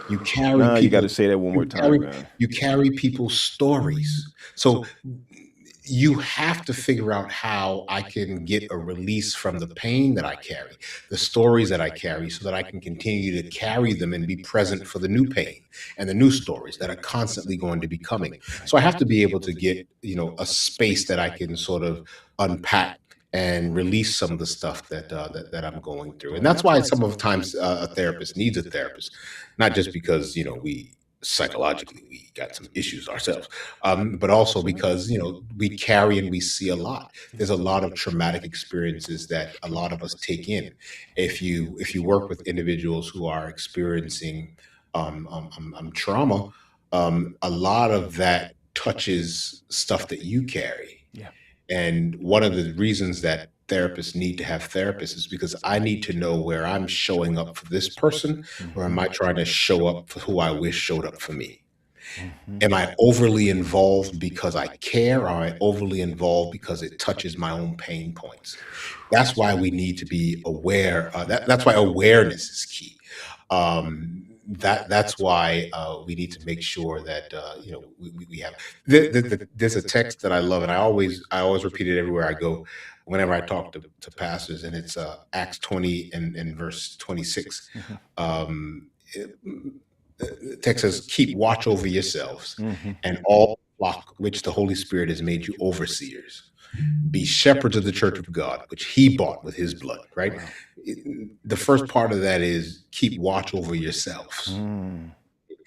You carry You got to say that one more time, man. You carry people's stories. So you have to figure out how I can get a release from the pain that I carry, the stories that I carry, so that I can continue to carry them and be present for the new pain and the new stories that are constantly going to be coming. So I have to be able to get, a space that I can sort of unpack and release some of the stuff that I'm going through. And that's why some of the times a therapist needs a therapist, not just because, we psychologically we got some issues ourselves, but also because, we carry and we see a lot. There's a lot of traumatic experiences that a lot of us take in. If you work with individuals who are experiencing trauma, a lot of that touches stuff that you carry. Yeah. And one of the reasons that therapists need to have therapists is because I need to know where I'm showing up for this person, or am I trying to show up for who I wish showed up for me? Am I overly involved because I care, or am I overly involved because it touches my own pain points? That's why we need to be aware. That's why awareness is key. That's why we need to make sure that we have. There's a text that I love, and I always repeat it everywhere I go, whenever I talk to pastors, and it's Acts 20 and verse 26. The text says, "Keep watch over yourselves and all flock which the Holy Spirit has made you overseers. Be shepherds of the church of God, which he bought with his blood," right? The first part of that is keep watch over yourselves.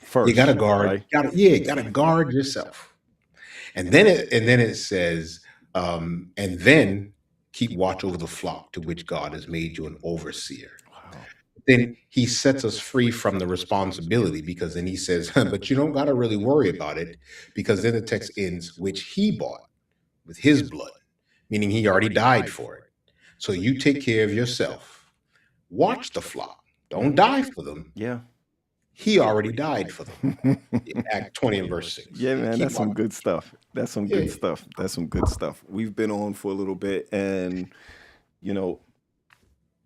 First, You got to guard. right? You got to guard yourself. And then it says, and then keep watch over the flock to which God has made you an overseer. Wow. Then he sets us free from the responsibility, because then he says, but you don't got to really worry about it, because then the text ends, which he bought with his blood, meaning he already died for it. So you take care of yourself. Watch the flock. Don't die for them. Yeah. He already died for them. Act 20 and verse 6. Yeah, man, Keep that's some watch. good stuff. That's some Yeah. good stuff. That's some good stuff. We've been on for a little bit, and you know,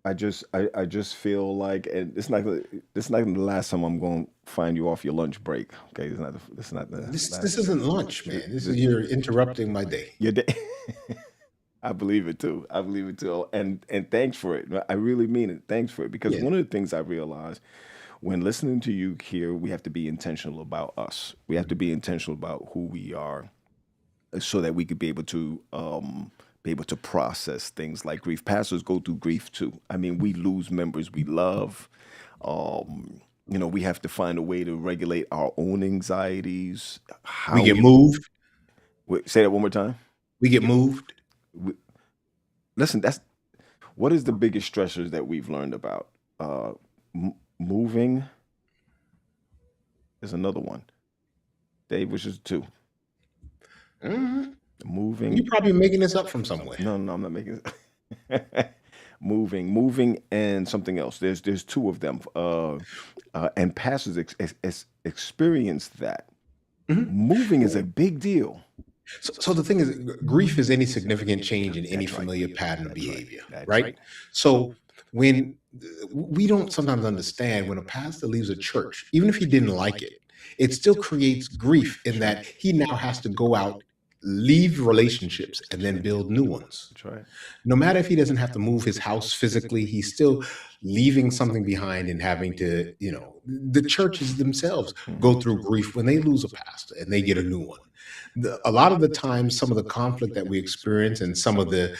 I just feel like, and it's not the last time I'm going to find you off your lunch break. Okay, it's not the This last. this isn't lunch, man. This is, you're interrupting my day. Your day. I believe it too. I believe it too. And thanks for it. I really mean it. Thanks for it. Because Yeah. one of the things I realized when listening to you here, we have to be intentional about us. We have to be intentional about who we are, so that we could be able to process things like grief. Pastors go through grief too. I mean, we lose members we love. We have to find a way to regulate our own anxieties. How We get moved. Wait, say that one more time. We get moved. Listen, that's what is the biggest stressors that we've learned about moving. There's another one, Dave, which is two. Mhm. Moving. You're probably making this up from somewhere. No, I'm not making it. moving, and something else. There's two of them, and pastors experience that. Mhm. Moving is a big deal. So the thing is, grief is any significant change in any That's right. familiar pattern of That's right. behavior, That's right? right. So when we don't sometimes understand, when a pastor leaves a church, even if he didn't like it, it still creates grief in that he now has to go out, leave relationships, and then build new ones. That's right. No matter if he doesn't have to move his house physically, he's still leaving something behind and having to, the churches themselves go through grief when they lose a pastor and they get a new one. A lot of the times, some of the conflict that we experience and some of the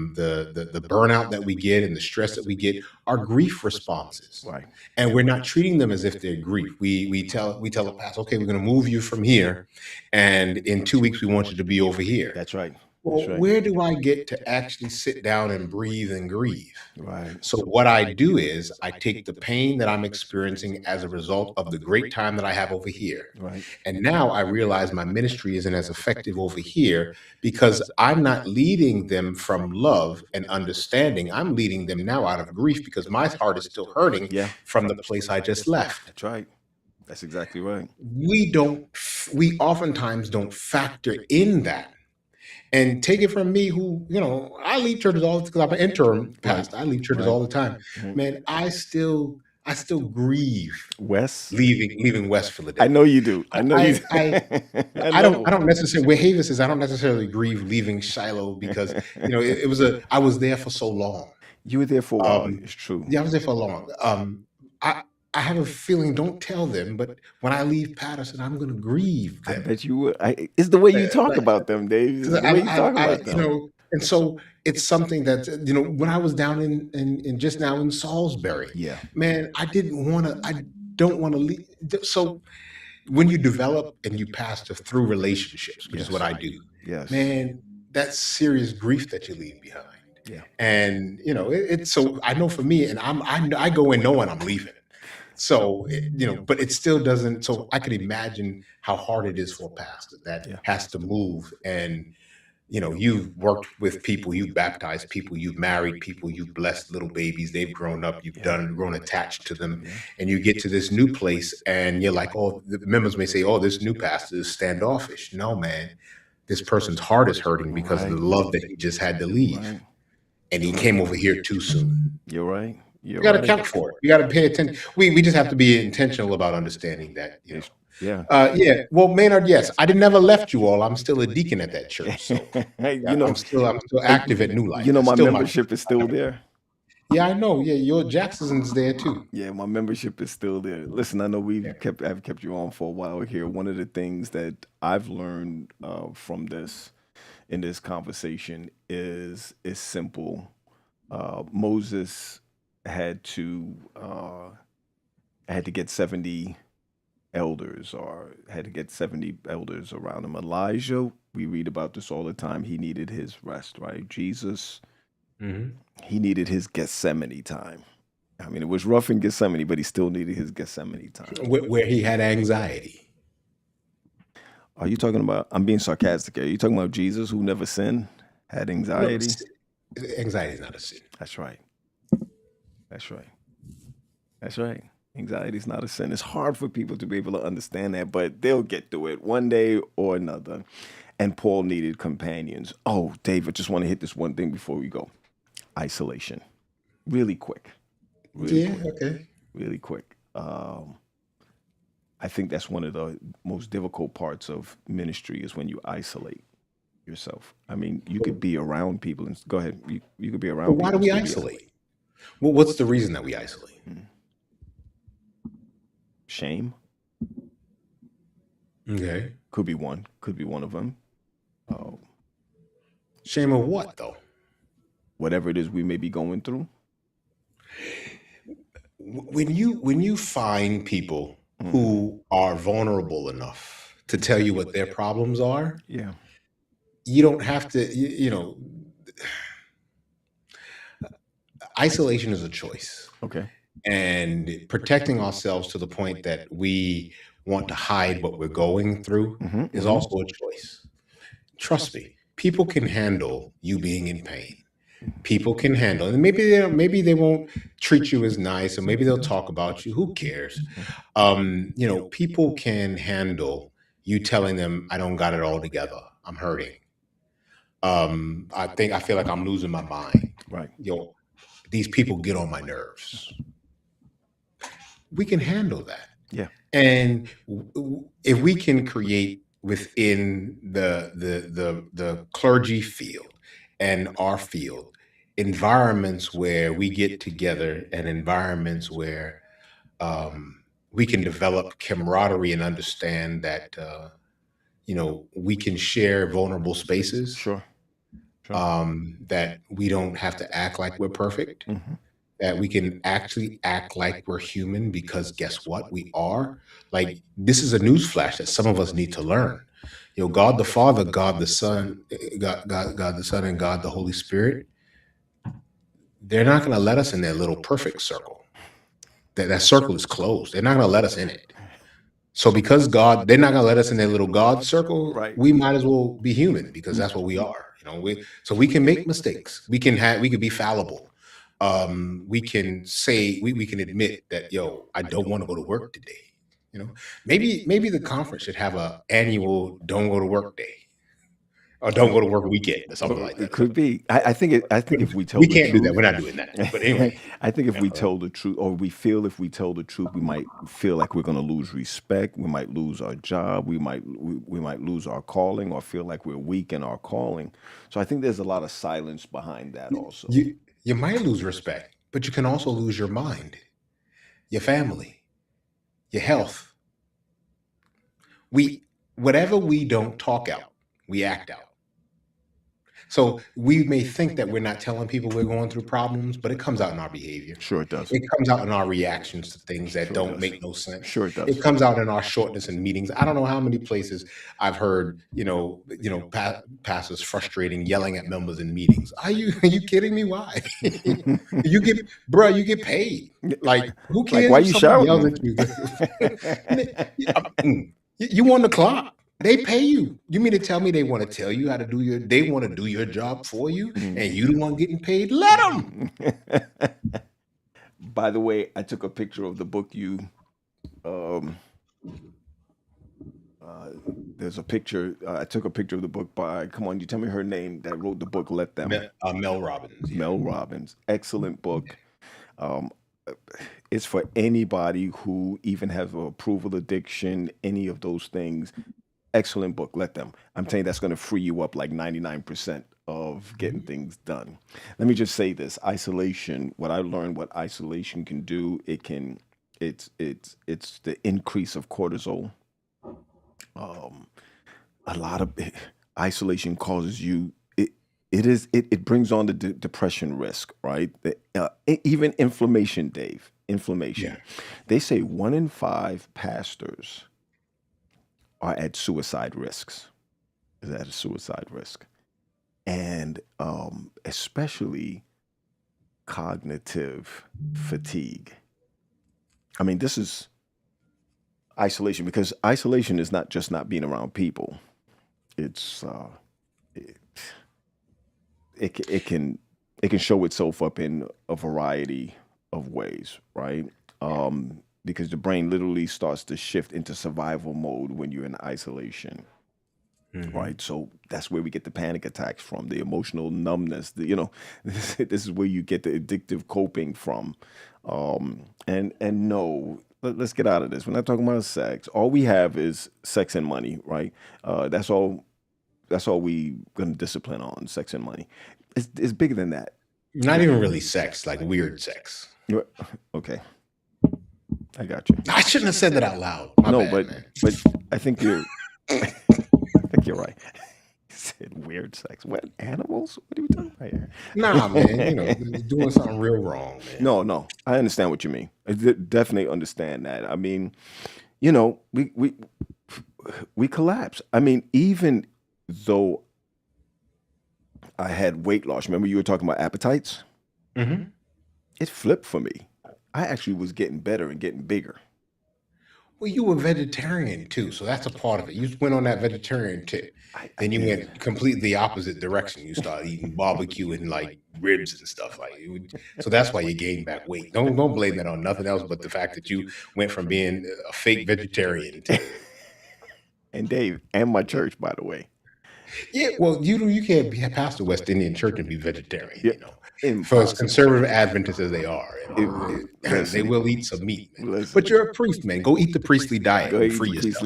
burnout that we get and the stress that we get are grief responses. Right. And we're not treating them as if they're grief. We tell the pastor, okay, we're going to move you from here, and in 2 weeks we want you to be over here. That's right. Well, That's right. where do I get to actually sit down and breathe and grieve? Right. So what I do is I take the pain that I'm experiencing as a result of the great time that I have over here. Right. And now I realize my ministry isn't as effective over here because I'm not leading them from love and understanding. I'm leading them now out of grief because my heart is still hurting Yeah. from the place I just left. That's right. That's exactly right. We oftentimes don't factor in that. And take it from me, who, I leave churches all because I'm an interim pastor. I leave churches all the time. Man, I still grieve Wes, leaving West Philadelphia. I know you do. I know you do. I don't necessarily, where Havis says, I don't necessarily grieve leaving Shiloh because I was there for so long. You were there for a while. It's true. Yeah, I was there for long. I have a feeling, don't tell them, but when I leave Patterson, I'm going to grieve I them. bet you would. It's the way you talk about them, Dave. It's the way you talk about them. And so it's something that, when I was down in just now in Salisbury, Yeah. man, I don't want to leave. So when you develop and you pastor through relationships, which is what I do, Yes. man, that's serious grief that you leave behind. Yeah. And, it's so I know for me, and I go in knowing I'm leaving. So, but it still doesn't. So I can imagine how hard it is for a pastor that has to move. And, you've worked with people, you've baptized people, you've married people, you've blessed little babies. They've grown up, you've grown attached to them. And you get to this new place and you're like, oh, the members may say, oh, this new pastor is standoffish. No, man, this person's heart is hurting because of the love that he just had to leave. Right. And he came over here too soon. You're right. You got to account for it. You got to pay attention. We just have to be intentional about understanding that. Yeah. Well, Maynard, yes, I never left you all. I'm still a deacon at that church. So I'm still active at New Life. My membership is still there. Yeah, I know. Yeah, your Jackson's there too. Yeah, my membership is still there. Listen, I know I've kept you on for a while here. One of the things that I've learned from in this conversation is simple. Moses had to get 70 elders or had to get 70 elders around him. Elijah, we read about this all the time. He needed his rest, right? Jesus, he needed his Gethsemane time. I mean, it was rough in Gethsemane, but he still needed his Gethsemane time. Where he had anxiety. Are you talking about, I'm being sarcastic here. Are you talking about Jesus who never sinned, had anxiety? No, anxiety is not a sin. That's right. That's right. That's right. Anxiety is not a sin. It's hard for people to be able to understand that, but they'll get through it one day or another. And Paul needed companions. Oh, Dave, I just want to hit this one thing before we go. Isolation. Really quick. Okay. Really quick. I think that's one of the most difficult parts of ministry is when you isolate yourself. I mean, you could be around people and go ahead. You could be around people. Why do we isolate? Well, what's the reason that we isolate? Shame. Okay. Could be one of them. Shame of what, though? Whatever it is we may be going through. When you find people who are vulnerable enough to tell you what their problems are, Yeah. you don't have to, isolation is a choice. Okay. And protecting ourselves to the point that we want to hide what we're going through is also a choice. Trust me, people can handle you being in pain. People can handle, and maybe they won't treat you as nice, or maybe they'll talk about you. Who cares? People can handle you telling them, "I don't got it all together. I'm hurting. I feel like I'm losing my mind." Right. These people get on my nerves. We can handle that. Yeah. And if we can create within the clergy field and our field environments where we get together and environments where we can develop camaraderie and understand that we can share vulnerable spaces. Sure. That we don't have to act like we're perfect. That we can actually act like we're human, because guess what? We are. Like, this is a newsflash that some of us need to learn. God the Father, God the Son, God the Son, and God the Holy Spirit, they're not going to let us in their little perfect circle. That circle is closed. They're not going to let us in it. So because they're not going to let us in their little God circle, right, we might as well be human, because that's what we are. So we can make mistakes. We can be fallible. We can say, we can admit that, I don't want to go to work today. Maybe the conference should have a annual don't go to work day, or don't go to work weekend, or something like that. It could be. I think if we tell we the can't truth, do that. We're not doing that. But anyway, I think if we tell the truth, or we feel if we tell the truth, we might feel like we're going to lose respect. We might lose our job. We might lose our calling, or feel like we're weak in our calling. So I think there's a lot of silence behind that also. You might lose respect, but you can also lose your mind, your family, your health. Whatever we don't talk out, we act out. So we may think that we're not telling people we're going through problems, but it comes out in our behavior. Sure it does. It comes out in our reactions to things that don't make no sense. Sure it does. It comes out in our shortness in meetings. I don't know how many places I've heard, pastors frustrating, yelling at members in meetings. Are you kidding me? Why? you get paid. Like, who cares? Like, why you shouting? You on the clock. They pay you. You mean to tell me they want to tell you how to they want to do your job for you, and you the one getting paid? Let them. By the way, I took a picture of the book there's a picture. I took a picture of the book by, come on, you tell me her name, that wrote the book, Let Them. Mel Robbins. Yeah. Mel Robbins. Excellent book. It's for anybody who even has an approval addiction, any of those things. Excellent book. Let Them. I'm telling you, that's going to free you up like 99% of getting things done. Let me just say this: isolation. What I learned, what isolation can do, it's the increase of cortisol. A lot of isolation causes you. it brings on the depression risk, right? Even inflammation, Dave. Inflammation. Yeah. They say 1 in 5 pastors are at suicide risks. Is at a suicide risk, and especially cognitive fatigue. I mean, this is isolation, because isolation is not just not being around people. It's it, it can show itself up in a variety of ways, right? Because the brain literally starts to shift into survival mode when you're in isolation, right? So that's where we get the panic attacks from, the emotional numbness. This is where you get the addictive coping from. And no, let's get out of this. We're not talking about sex. All we have is sex and money, right? That's all. That's all we gonna discipline on, sex and money. It's bigger than that. Not even really sex, like weird sex. Okay, I got you. I shouldn't have said that out loud. My No, bad, man. but I think you're right. You said weird sex. What, animals? What are we talking about here? Nah, man. You're doing something real wrong, man. No, I understand what you mean. I definitely understand that. I mean, we collapse. I mean, even though I had weight loss, remember you were talking about appetites? Mm-hmm. It flipped for me. I actually was getting better and getting bigger. Well, you were vegetarian too, so that's a part of it. You went on that vegetarian tip. Then you went completely the opposite direction. You started eating barbecue and like ribs and stuff so that's why you gained back weight. Don't blame that on nothing else but the fact that you went from being a fake vegetarian to And Dave, and my church, by the way. yeah. Well, you can't be a pastor West Indian church and be vegetarian. Yeah. For as conservative Adventists as they are, they will eat some meat. But you're a priest, man. Go eat the priestly diet. Go And eat free the yourself.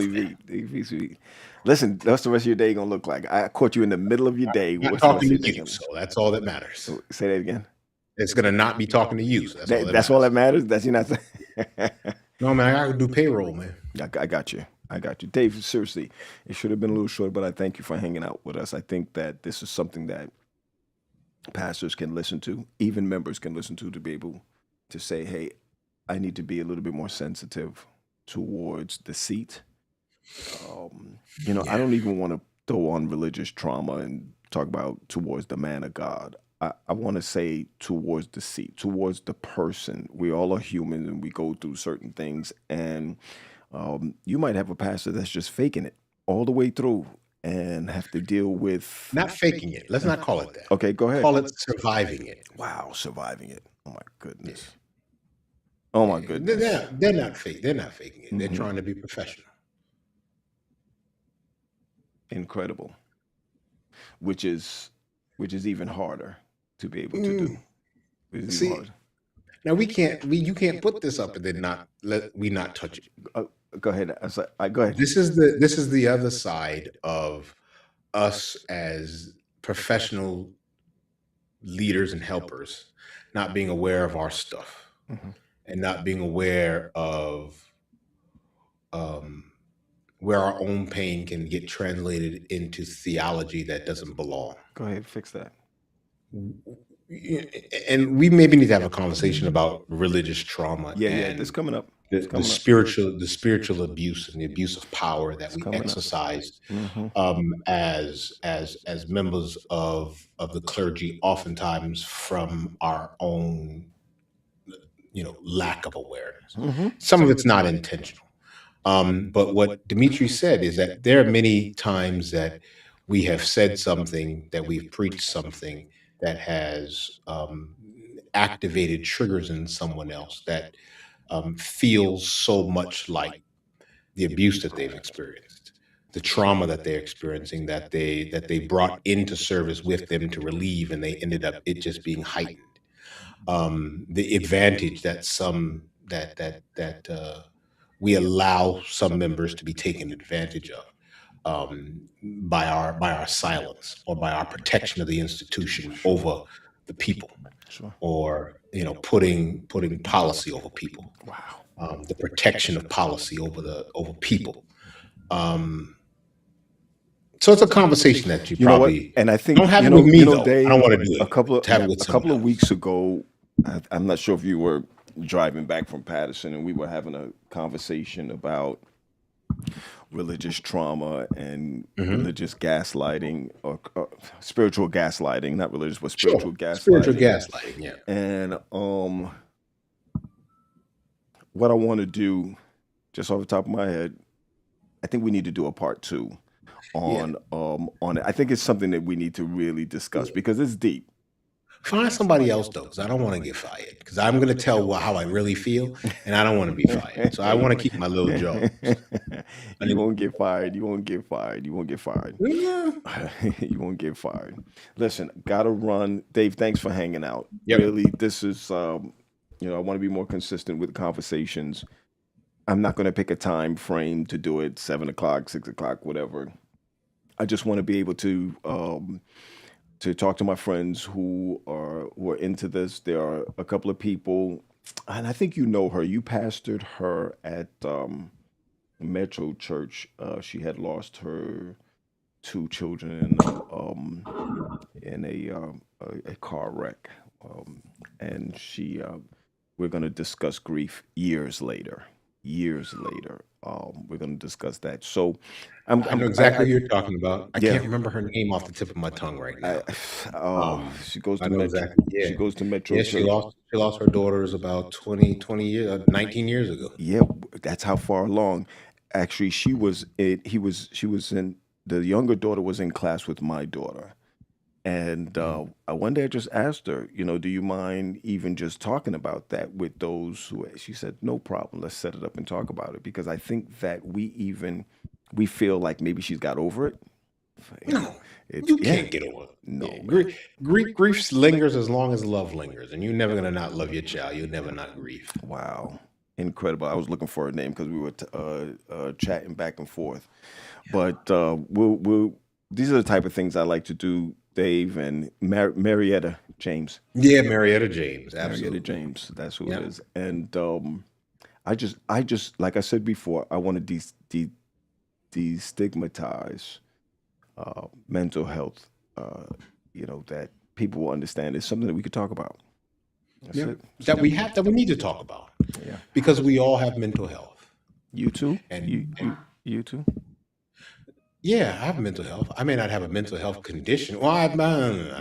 priestly meat. Listen, that's the rest of your day gonna look like. I caught you in the middle of your day. Not What's the rest talking of to your day you, gonna- so that's all that matters. So, say that again. It's gonna not be talking to you. So That's all that matters. That's you not. No, man, I gotta do payroll, man. I got you. Dave, seriously, it should have been a little short, but I thank you for hanging out with us. I think that this is something that pastors can listen to, even members can listen to be able to say, hey, I need to be a little bit more sensitive towards deceit. I don't even want to throw on religious trauma and talk about towards the man of God. I want to say towards deceit, towards the person. We all are human and we go through certain things. And you might have a pastor that's just faking it all the way through and have to deal with. Not faking it. Let's not call it that. Okay, go ahead. Call it surviving it. Wow, surviving it. Oh my goodness. Oh my goodness. They're not fake. They're not faking it. They're Mhm. trying to be professional. Incredible. Which is even harder to be able to do. Which is even See, harder. now you can't put this up and then not touch it. Go ahead. Go ahead. This is the other side of us as professional leaders and helpers not being aware of our stuff Mhm. and not being aware of where our own pain can get translated into theology that doesn't belong. Go ahead, fix that. And we maybe need to have a conversation about religious trauma Yeah, and this coming up. the spiritual abuse and the abuse of power that we coming up. exercise Mhm. as members of the clergy, oftentimes from our own lack of awareness. Mhm. Some of it's not intentional. But what Dimitri said is that there are many times that we have said something, that we've preached something that has activated triggers in someone else that feels so much like the abuse that they've experienced, the trauma that they're experiencing, that they brought into service with them to relieve, and they ended up it just being heightened. The advantage that we allow some members to be taken advantage of by our silence or by our protection of the institution over the people, Sure. or putting policy over people. Wow. The protection of policy over people. So it's a conversation that you You know what? probably And I think don't have it with me though. I Dave, don't want to do a it. couple of To have it with a couple someone of else. weeks ago, I'm not sure if you were driving back from Patterson, and we were having a conversation about religious trauma and Hmm. religious gaslighting, or spiritual gaslighting, not religious, but Sure. spiritual Spiritual gaslighting. gaslighting. Yeah. And what I want to do, just off the top of my head, I think we need to do a part two Yeah. on it. I think it's something that we need to really discuss because it's deep. Find somebody else though, because I don't want to get fired. Because I'm going to tell how I really feel, and I don't want to be fired. So I want to keep my little jobs. You won't get fired. You won't get fired. You won't get fired. Yeah. You won't get fired. Listen, gotta run. Dave, thanks for hanging out. Yep. Really, this is I want to be more consistent with conversations. I'm not gonna pick a time frame to do it, 7 o'clock, 6 o'clock, whatever. I just want to be able to talk to my friends who are into this. There are a couple of people, and I think you know her. You pastored her at Metro Church. She had lost her two children in a car wreck, and we're going to discuss grief years later. Years later, we're going to discuss that. So, I know exactly who you're talking about. I Yeah. can't remember her name off the tip of my tongue right now. She goes I to know Metro. exactly. Yeah. She goes to Metro Yeah, Church. she lost her daughters about 20 years, 19 years ago. Yeah, that's how far along. Actually, she was in, the younger daughter was in class with my daughter. And one day I just asked her, do you mind even just talking about that with those who, she said, no problem. Let's set it up and talk about it. Because I think that we feel like maybe she's got over it. No, It's, you yeah, can't get over it. no, Yeah, man. grief lingers as long as love lingers, and you're never gonna not love your child. You'll never not grieve. Wow. Incredible. I was looking for her name because we were chatting back and forth. But these are the type of things I like to do, Dave, and Marietta James. Yeah, Marietta James, Marietta absolutely. James, that's who Yep. it is. And I just, like I said before, I want to destigmatize mental health. That people will understand is something that we could talk about. That's Yeah, it. that we need to talk about Yeah. because we all have mental health, You too. and You too. yeah, I have mental health. I may not have a mental health condition. Well, I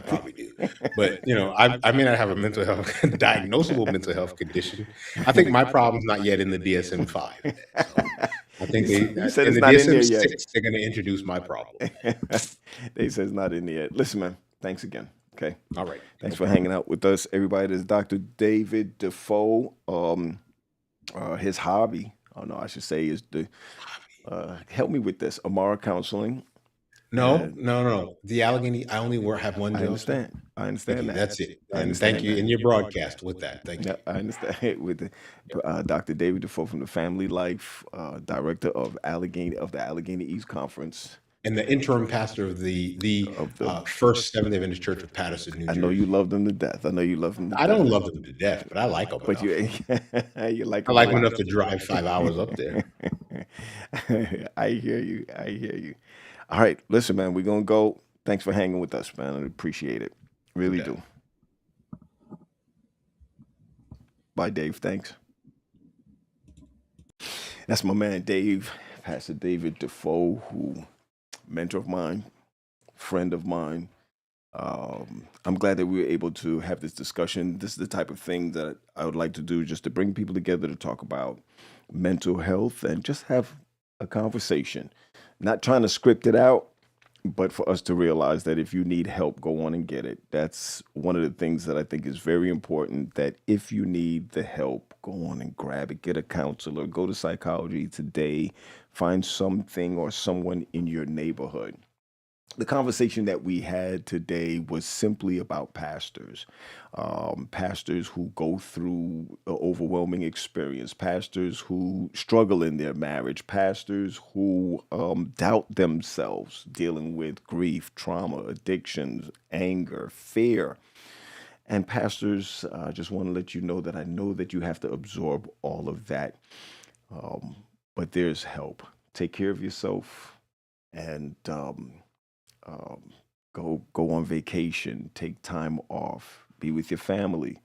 probably do, but I may not have a mental health diagnosable mental health condition. I think my problem's not yet in the DSM-5 yet. So I think You said in it's the not in there yet. DSM-6 they're going to introduce my problem. They said it's not in there yet. Listen, man. Thanks again. Okay. All right. Thanks for hanging out with us, everybody. This is Dr. David Defoe. His hobby, oh no, I should say, is help me with this, Amara Counseling. No. The Allegheny. I only have one I job. understand. I Thank understand you. that. That's it. I And thank understand you that. in your broadcast with that. Thank you. Yeah, I understand. With Dr. David Defoe from the Family Life, director of the Allegheny East Conference. And the interim pastor of the First Seventh-day Adventist Church of Patterson, New I Jersey. know you love them to death. I know you love them to I death. don't love them to death, but I like them But enough. you like I like them them a enough to drive 5 hours up there. lot. I hear you. I hear you. All right, listen, man. We're gonna go. Thanks for hanging with us, man. I appreciate it. Really Yeah. do. Bye, Dave. Thanks. That's my man, Dave, Pastor David Defoe, mentor of mine, friend of mine. I'm glad that we were able to have this discussion. This is the type of thing that I would like to do, just to bring people together to talk about mental health and just have a conversation. Not trying to script it out, but for us to realize that if you need help, go on and get it. That's one of the things that I think is very important, that if you need the help, go on and grab it. Get a counselor, go to psychology today, find something or someone in your neighborhood. The conversation that we had today was simply about pastors, pastors who go through an overwhelming experience, pastors who struggle in their marriage, pastors who doubt themselves, dealing with grief, trauma, addictions, anger, fear. And pastors, I just want to let you know that I know that you have to absorb all of that, but there's help. Take care of yourself, and go on vacation, take time off, be with your family.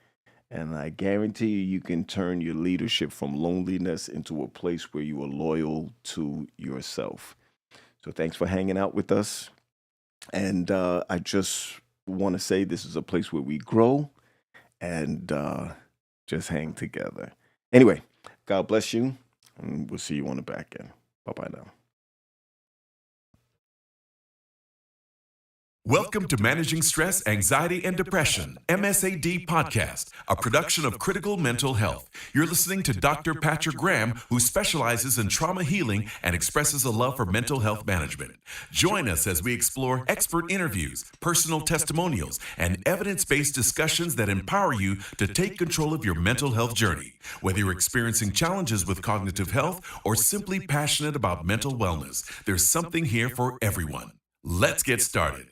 And I guarantee you can turn your leadership from loneliness into a place where you are loyal to yourself. So thanks for hanging out with us. And I just want to say this is a place where we grow and just hang together. Anyway, God bless you, and we'll see you on the back end. Bye-bye now. Welcome to Managing Stress, Anxiety, and Depression, MSAD podcast, a production of Critical Mental Health. You're listening to Dr. Patrick Graham, who specializes in trauma healing and expresses a love for mental health management. Join us as we explore expert interviews, personal testimonials, and evidence-based discussions that empower you to take control of your mental health journey. Whether you're experiencing challenges with cognitive health or simply passionate about mental wellness, there's something here for everyone. Let's get started.